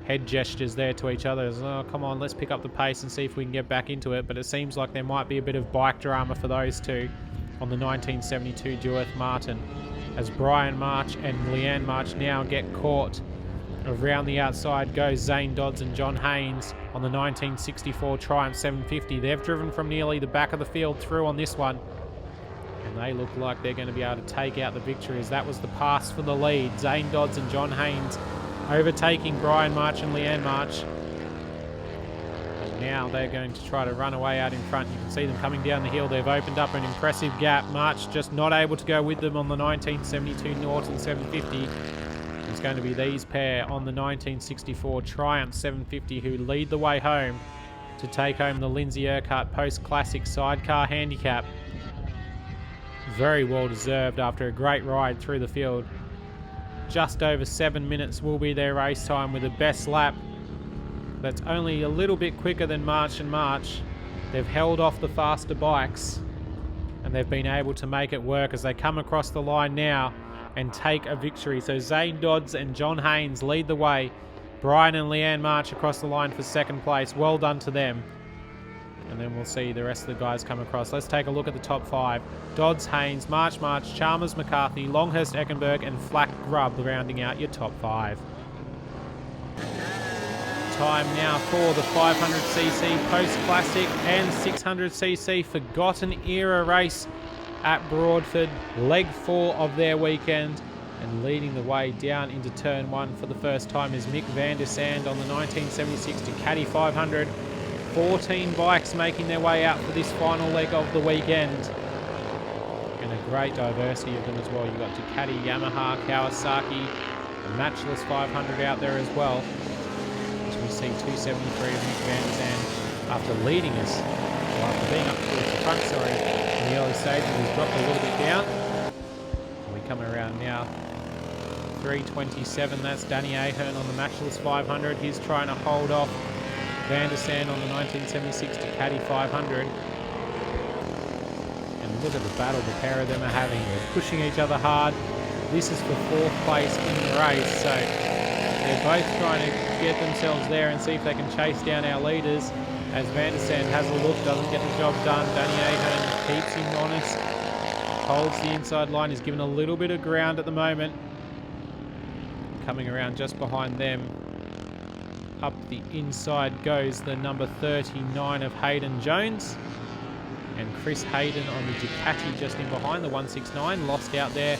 S1: head gestures there to each other. Oh, come on, let's pick up the pace and see if we can get back into it. But it seems like there might be a bit of bike drama for those two on the 1972 Dueth Martin, as Brian March and Leanne March now get caught. Around the outside goes Zane Dodds and John Haynes on the 1964 Triumph 750. They've driven from nearly the back of the field through on this one, and they look like they're going to be able to take out the victory, as that was the pass for the lead. Zane Dodds and John Haynes overtaking Brian March and Leanne March. And now they're going to try to run away out in front. You can see them coming down the hill. They've opened up an impressive gap. March just not able to go with them on the 1972 Norton 750. It's going to be these pair on the 1964 Triumph 750 who lead the way home to take home the Lindsay Urquhart Post-Classic Sidecar Handicap. Very well deserved after a great ride through the field. Just over 7 minutes will be their race time, with a best lap that's only a little bit quicker than March and March. They've held off the faster bikes and they've been able to make it work as they come across the line now and take a victory. So Zane Dodds and John Haynes lead the way. Brian and Leanne march across the line for second place. Well done to them. And then we'll see the rest of the guys come across. Let's take a look at the top 5. Dodds, Haynes, March, Chalmers, McCarthy, Longhurst, Eckenberg, and Flack Grubb rounding out your top 5. Time now for the 500cc Post Classic and 600cc Forgotten Era race at Broadford. Leg 4 of their weekend. And leading the way down into turn 1 for the first time is Mick van der Sande on the 1976 Ducati 500. 14 bikes making their way out for this final leg of the weekend. And a great diversity of them as well. You've got Ducati, Yamaha, Kawasaki, a matchless 500 out there as well. As we see 273 of Mick van der Sande after leading us, or after being up towards the front, in the early stages, he's dropped a little bit down. And we come around now. 327, that's Danny Ahern on the matchless 500. He's trying to hold off van der Sande on the 1976 Ducati 500. And look at the battle the pair of them are having. They're pushing each other hard. This is for 4th place in the race, so they're both trying to get themselves there and see if they can chase down our leaders. As van der Sande has a look, doesn't get the job done. Danny Ahern keeps him honest, holds the inside line. He's given a little bit of ground at the moment. Coming around just behind them. Up the inside goes the number 39 of Hayden Jones. And Chris Hayden on the Ducati just in behind, the 169, lost out there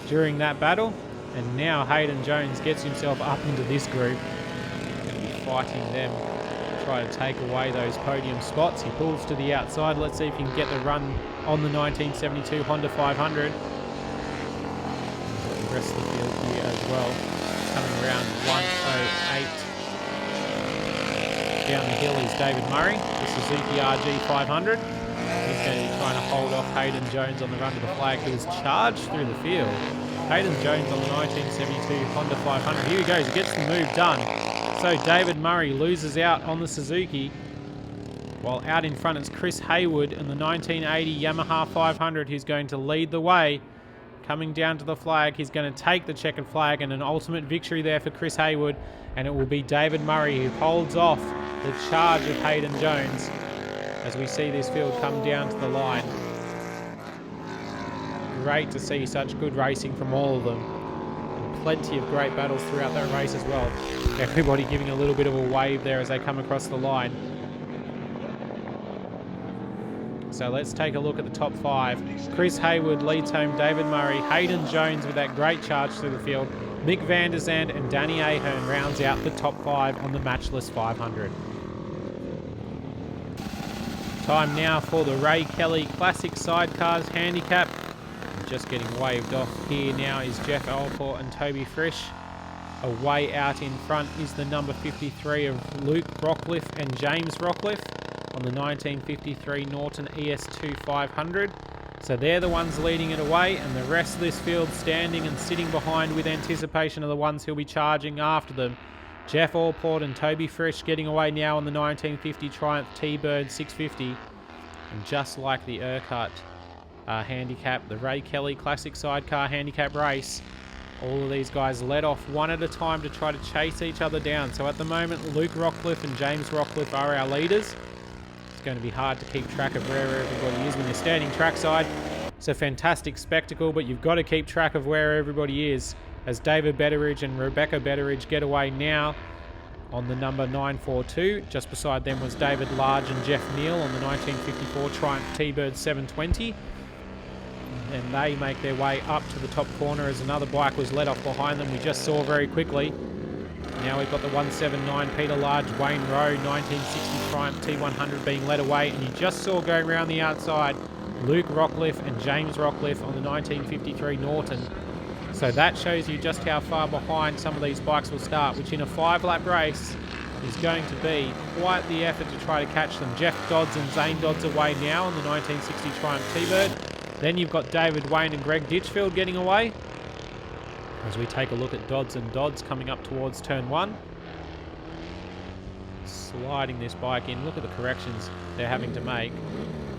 S1: during that battle. And now Hayden Jones gets himself up into this group. Going to be fighting them to try to take away those podium spots. He pulls to the outside. Let's see if he can get the run on the 1972 Honda 500. The rest of the field here as well. Coming around 108. Down the hill is David Murray, the Suzuki RG 500. He's going to be trying to hold off Hayden Jones on the run to the flag, who has charged through the field. Hayden Jones on the 1972 Honda 500. Here he goes, he gets the move done. So David Murray loses out on the Suzuki, while out in front is Chris Haywood in the 1980 Yamaha 500, who's going to lead the way. Coming down to the flag, he's going to take the checkered flag, and an ultimate victory there for Chris Haywood. And it will be David Murray who holds off the charge of Hayden Jones as we see this field come down to the line. Great to see such good racing from all of them. And plenty of great battles throughout that race as well. Everybody giving a little bit of a wave there as they come across the line. So let's take a look at the top 5. Chris Haywood leads home David Murray. Hayden Jones with that great charge through the field. Mick van der Sande and Danny Ahern rounds out the top 5 on the matchless 500. Time now for the Ray Kelly Classic Sidecars Handicap. Just getting waved off here now is Jeff Alport and Toby Frisch. Away out in front is the number 53 of Luke Rockcliffe and James Rockcliffe on the 1953 Norton ES2 500. So they're the ones leading it away, and the rest of this field standing and sitting behind with anticipation of the ones who'll be charging after them. Jeff Alport and Toby Frisch getting away now on the 1950 Triumph T-Bird 650. And just like the Urquhart handicap, the Ray Kelly Classic Sidecar Handicap race, all of these guys led off one at a time to try to chase each other down. So at the moment, Luke Rockcliffe and James Rockcliffe are our leaders. Going to be hard to keep track of where everybody is when you're standing trackside. It's a fantastic spectacle, but you've got to keep track of where everybody is as David Betteridge and Rebecca Betteridge get away now on the number 942. Just beside them was David Large and Jeff Neal on the 1954 Triumph T-Bird 720. And they make their way up to the top corner as another bike was let off behind them. We just saw very quickly. Now we've got the 179 Peter Large, Wayne Rowe, 1960 Triumph T100 being led away. And you just saw going around the outside Luke Rockcliffe and James Rockcliffe on the 1953 Norton. So that shows you just how far behind some of these bikes will start, which in a 5-lap race is going to be quite the effort to try to catch them. Jeff Dodds and Zane Dodds away now on the 1960 Triumph T-Bird. Then you've got David Wayne and Greg Ditchfield getting away. As we take a look at Dodds and Dodds coming up towards turn 1. Sliding this bike in. Look at the corrections they're having to make.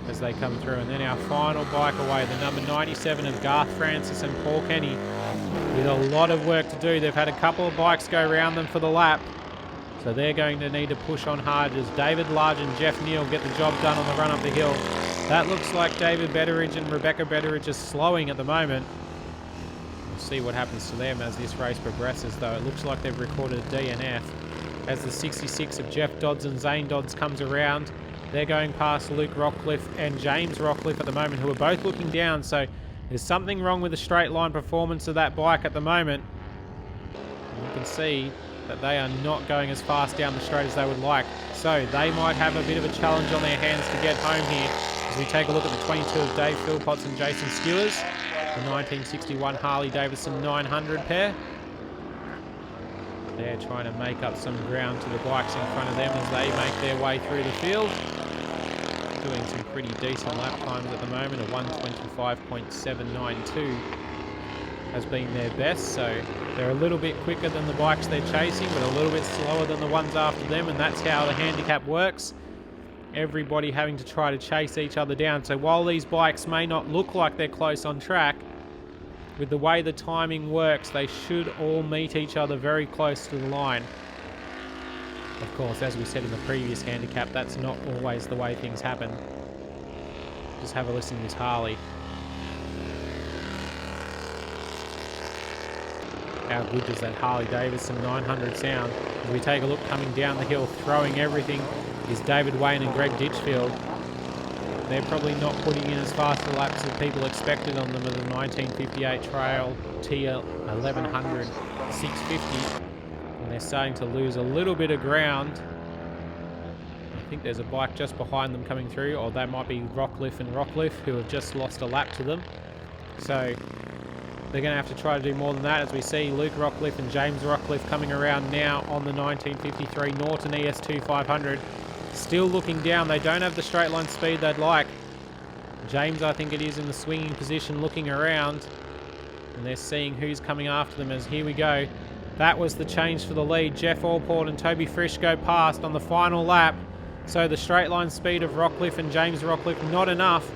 S1: as they come through. And then our final bike away, the number 97 of Garth Francis and Paul Kenny, with a lot of work to do. They've had a couple of bikes go around them for the lap, so they're going to need to push on hard as David Large and Jeff Neal get the job done on the run up the hill. That looks like David Betteridge and Rebecca Betteridge are slowing at the moment. We'll see what happens to them as this race progresses, though. It looks like they've recorded a DNF as the 66 of Jeff Dodds and Zane Dodds comes around. They're going past Luke Rockcliffe and James Rockcliffe at the moment, who are both looking down, so there's something wrong with the straight line performance of that bike at the moment. And you can see that they are not going as fast down the straight as they would like, so they might have a bit of a challenge on their hands to get home here. As we take a look at the 22 of Dave Philpotts and Jason Skewers, the 1961 Harley Davidson 900 pair. They're trying to make up some ground to the bikes in front of them as they make their way through the field. Doing some pretty decent lap times at the moment. A 125.792 has been their best, so they're a little bit quicker than the bikes they're chasing, but a little bit slower than the ones after them, and that's how the handicap works. Everybody having to try to chase each other down. So while these bikes may not look like they're close on track, with the way the timing works, they should all meet each other very close to the line. Of course, as we said in the previous handicap, that's not always the way things happen. Just have a listen to this Harley. How good does that Harley Davidson 900 sound? As we take a look coming down the hill, throwing everything, is David Wayne and Greg Ditchfield. They're probably not putting in as fast a laps as people expected on them as the 1958 Trail T1100 650. And they're starting to lose a little bit of ground. I think there's a bike just behind them coming through, or that might be Rockcliffe and Rockcliffe, who have just lost a lap to them. So they're going to have to try to do more than that, as we see Luke Rockcliffe and James Rockcliffe coming around now on the 1953 Norton ES2 500. Still looking down. They don't have the straight line speed they'd like. James, I think it is, in the swinging position looking around. And they're seeing who's coming after them, as here we go. That was the change for the lead. Jeff Allport and Toby Frisch go past on the final lap. So the straight line speed of Rockcliffe and James Rockcliffe, not enough.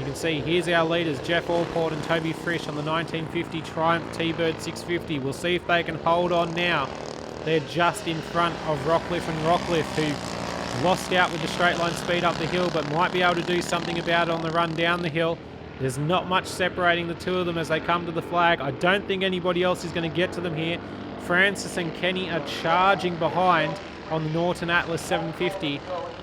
S1: You can see here's our leaders, Jeff Allport and Toby Frisch on the 1950 Triumph T-Bird 650. We'll see if they can hold on now. They're just in front of Rockcliffe and Rockcliffe, who lost out with the straight line speed up the hill, but might be able to do something about it on the run down the hill. There's not much separating the two of them as they come to the flag. I don't think anybody else is going to get to them here. Francis and Kenny are charging behind on the Norton Atlas 750.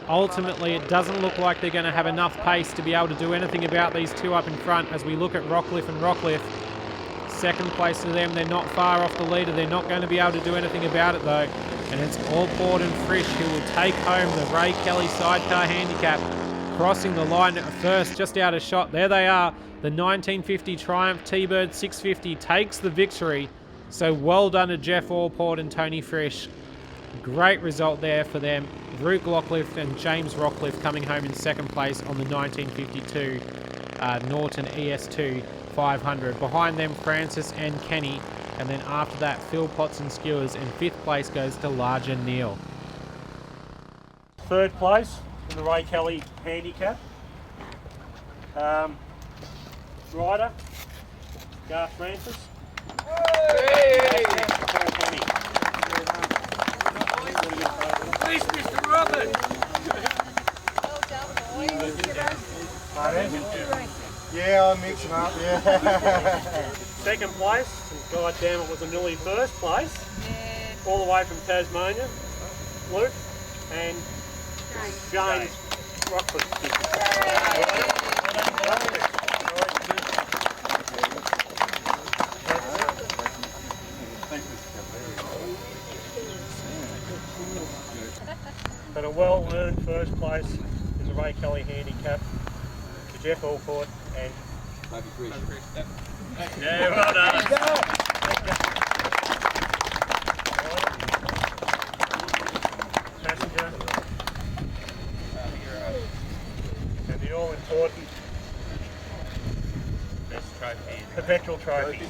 S1: Ultimately, it doesn't look like they're going to have enough pace to be able to do anything about these two up in front. As we look at Rockcliffe and Rockcliffe, second place to them, they're not far off the leader. They're not going to be able to do anything about it though. And it's Allport and Frisch who will take home the Ray Kelly Sidecar Handicap, crossing the line at first, just out of shot. There they are. The 1950 Triumph T-Bird 650 takes the victory. So well done to Jeff Allport and Tony Frisch. Great result there for them. Luke Rockcliffe and James Rockcliffe coming home in second place on the 1952 Norton ES2 500. Behind them, Francis and Kenny. And then after that, Philpotts and Skewers. And fifth place goes to Large and Neal.
S5: Third place in the Ray Kelly Handicap. Rider, Garth Francis.
S6: Hey! Where's Mr. Robert?
S3: Yeah, I mix them up, yeah.
S5: Second place, and god damn it was a nearly first place. All the way from Tasmania, Luke and James Rockford. But a well-earned first place in the Ray Kelly Handicap to Jeff Allport and
S6: Maybe Chris.
S5: yeah, well done. Passenger. And the all-important
S6: Best trophy.
S5: perpetual trophy. Yeah,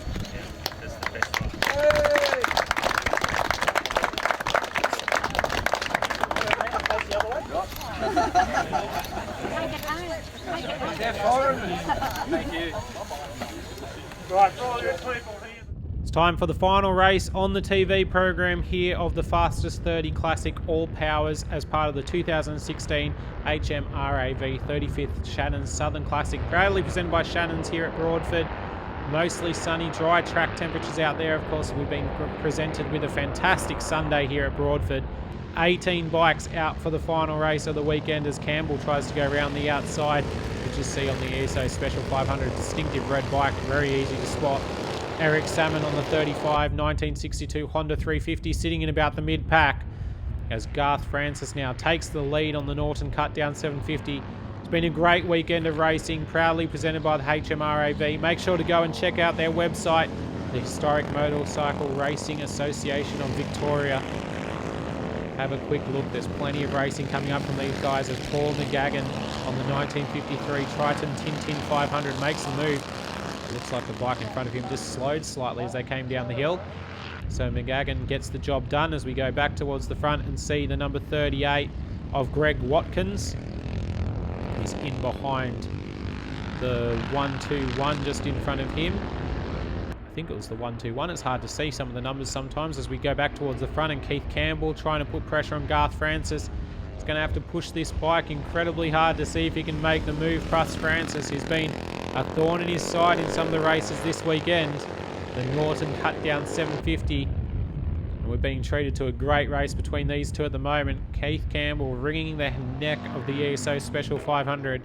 S5: that's the best one.
S6: Thank you.
S5: Right, for all your people here.
S1: It's time for the final race on the TV program here of the Fastest 30 Classic All Powers as part of the 2016 HMRAV 35th Shannon's Southern Classic, proudly presented by Shannon's here at Broadford. Mostly sunny, dry track temperatures out there. Of course, we've been presented with a fantastic Sunday here at Broadford. 18 bikes out for the final race of the weekend as Campbell tries to go around the outside, which you see on the ESO Special 500. Distinctive red bike, very easy to spot. Eric Salmon on the 35, 1962 Honda 350, sitting in about the mid-pack as Garth Francis now takes the lead on the Norton Cut Down 750. It's been a great weekend of racing, proudly presented by the HMRAV. Make sure to go and check out their website, the Historic Motorcycle Racing Association of Victoria. Have a quick look. There's plenty of racing coming up from these guys as Paul McGaggan on the 1953 Triton Tintin 500 makes the move. Looks like the bike in front of him just slowed slightly as they came down the hill. So McGaggan gets the job done as we go back towards the front and see the number 38 of Greg Watkins. He's in behind the 121 just in front of him. I think it was the 121. It's hard to see some of the numbers sometimes as we go back towards the front, and Keith Campbell trying to put pressure on Garth Francis. He's going to have to push this bike incredibly hard to see if he can make the move past Francis, who's been a thorn in his side in some of the races this weekend. The Norton Cut Down 750. And we're being treated to a great race between these two at the moment. Keith Campbell wringing the neck of the ESO Special 500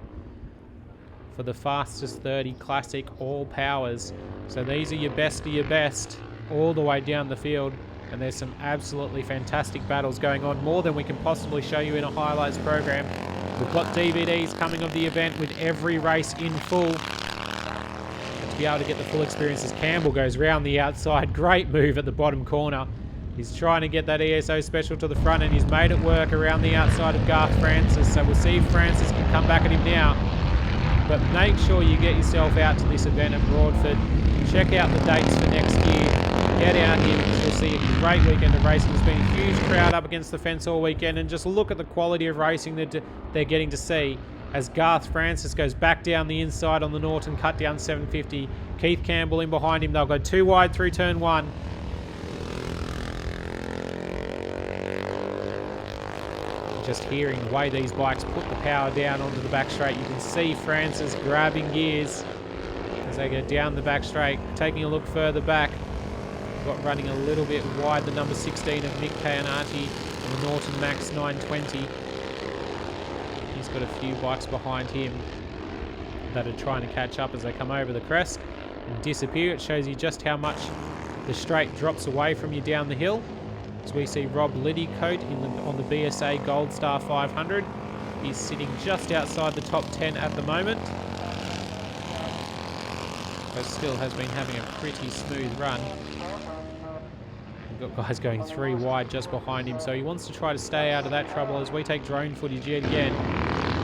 S1: for the Fastest 30 Classic All Powers. So these are your best of your best all the way down the field. And there's some absolutely fantastic battles going on, more than we can possibly show you in a highlights program. We've got DVDs coming of the event with every race in full. And to be able to get the full experience as Campbell goes round the outside, great move at the bottom corner. He's trying to get that ESO Special to the front, and he's made it work around the outside of Garth Francis. So we'll see if Francis can come back at him now. But make sure you get yourself out to this event at Broadford. Check out the dates for next year. Get out here because you'll see a great weekend of racing. There's been a huge crowd up against the fence all weekend, and just look at the quality of racing that they're getting to see as Garth Francis goes back down the inside on the Norton Cut Down 750. Keith Campbell in behind him. They'll go too wide through turn one. Just hearing the way these bikes put the power down onto the back straight, you can see Francis grabbing gears as they go down the back straight. Taking a look further back, got running a little bit wide the number 16 of Nick Cayanati on the Norton Max 920. He's got a few bikes behind him that are trying to catch up as they come over the crest and disappear. It shows you just how much the straight drops away from you down the hill. As we see Rob Liddycote on the BSA Gold Star 500. He's sitting just outside the top 10 at the moment, but still has been having a pretty smooth run. We've got guys going three wide just behind him, so he wants to try to stay out of that trouble as we take drone footage yet again.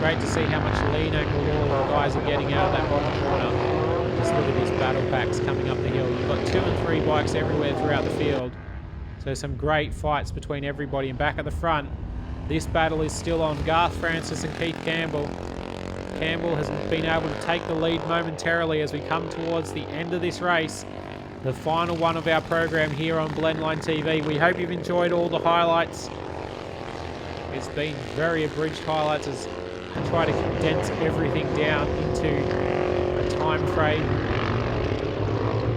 S1: Great to see how much lean angle all the guys are getting out of that bottom corner. Just look at these battle packs coming up the hill. You've got 2 and 3 bikes everywhere throughout the field. So some great fights between everybody, and back at the front, this battle is still on. Garth Francis and Keith Campbell. Campbell has been able to take the lead momentarily as we come towards the end of this race. The final one of our program here on Blendline TV. We hope you've enjoyed all the highlights. It's been very abridged highlights as I try to condense everything down into a time frame.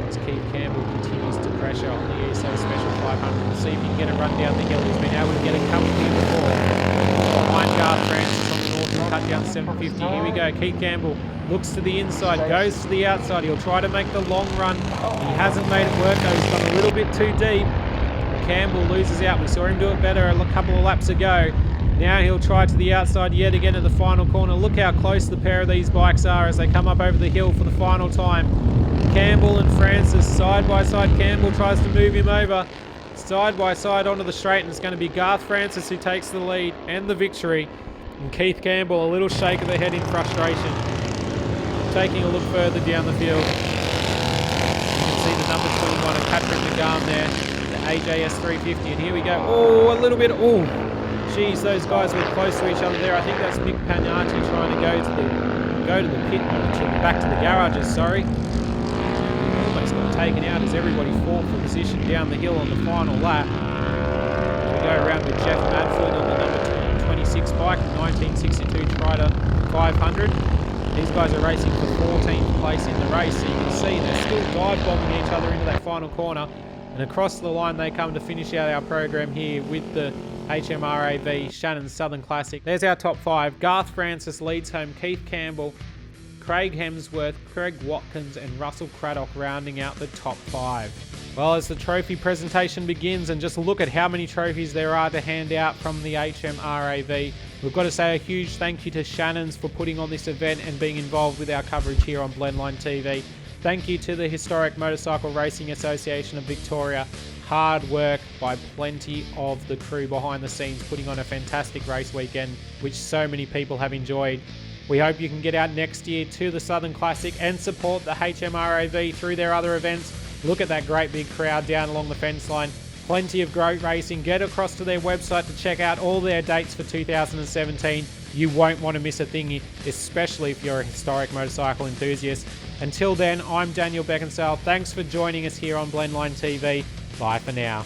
S1: As Keith Campbell continues to pressure on the ESO Special 500. We'll see if he can get a run down the hill. He's been able to get a couple here before. Behind Garth Francis on the Norton Cut Down 750. Here we go. Keith Campbell looks to the inside, goes to the outside. He'll try to make the long run. He hasn't made it work though. He's gone a little bit too deep. Campbell loses out. We saw him do it better a couple of laps ago. Now he'll try to the outside yet again at the final corner. Look how close the pair of these bikes are as they come up over the hill for the final time. Campbell and Francis side by side. Campbell tries to move him over side by side onto the straight, and it's going to be Garth Francis who takes the lead and the victory. And Keith Campbell a little shake of the head in frustration. Taking a look further down the field. You can see the number 21 of Patrick McGarn there, the AJS 350, and here we go. Oh, a little bit, Geez, those guys were close to each other there. I think that's Mick Pagnati trying to go to the pit, back to the garages, sorry. Almost got taken out as everybody fought for position down the hill on the final lap. We go around with Jeff Madford on the number 26 bike, 1962 Trider 500. These guys are racing for 14th place in the race, so you can see they're still dive bombing each other into that final corner. And across the line they come to finish out our program here with the HMRAV Shannon Southern Classic. There's our top 5. Garth Francis leads home, Keith Campbell, Craig Hemsworth, Craig Watkins and Russell Craddock rounding out the top 5. Well, as the trophy presentation begins, and just look at how many trophies there are to hand out from the HMRAV, we've got to say a huge thank you to Shannon's for putting on this event and being involved with our coverage here on Blendline TV. Thank you to the Historic Motorcycle Racing Association of Victoria. Hard work by plenty of the crew behind the scenes putting on a fantastic race weekend, which so many people have enjoyed. We hope you can get out next year to the Southern Classic and support the HMRAV through their other events. Look at that great big crowd down along the fence line. Plenty of great racing. Get across to their website to check out all their dates for 2017. You won't want to miss a thing, especially if you're a historic motorcycle enthusiast. Until then, I'm Daniel Beckinsale. Thanks for joining us here on Blendline TV. Bye for now.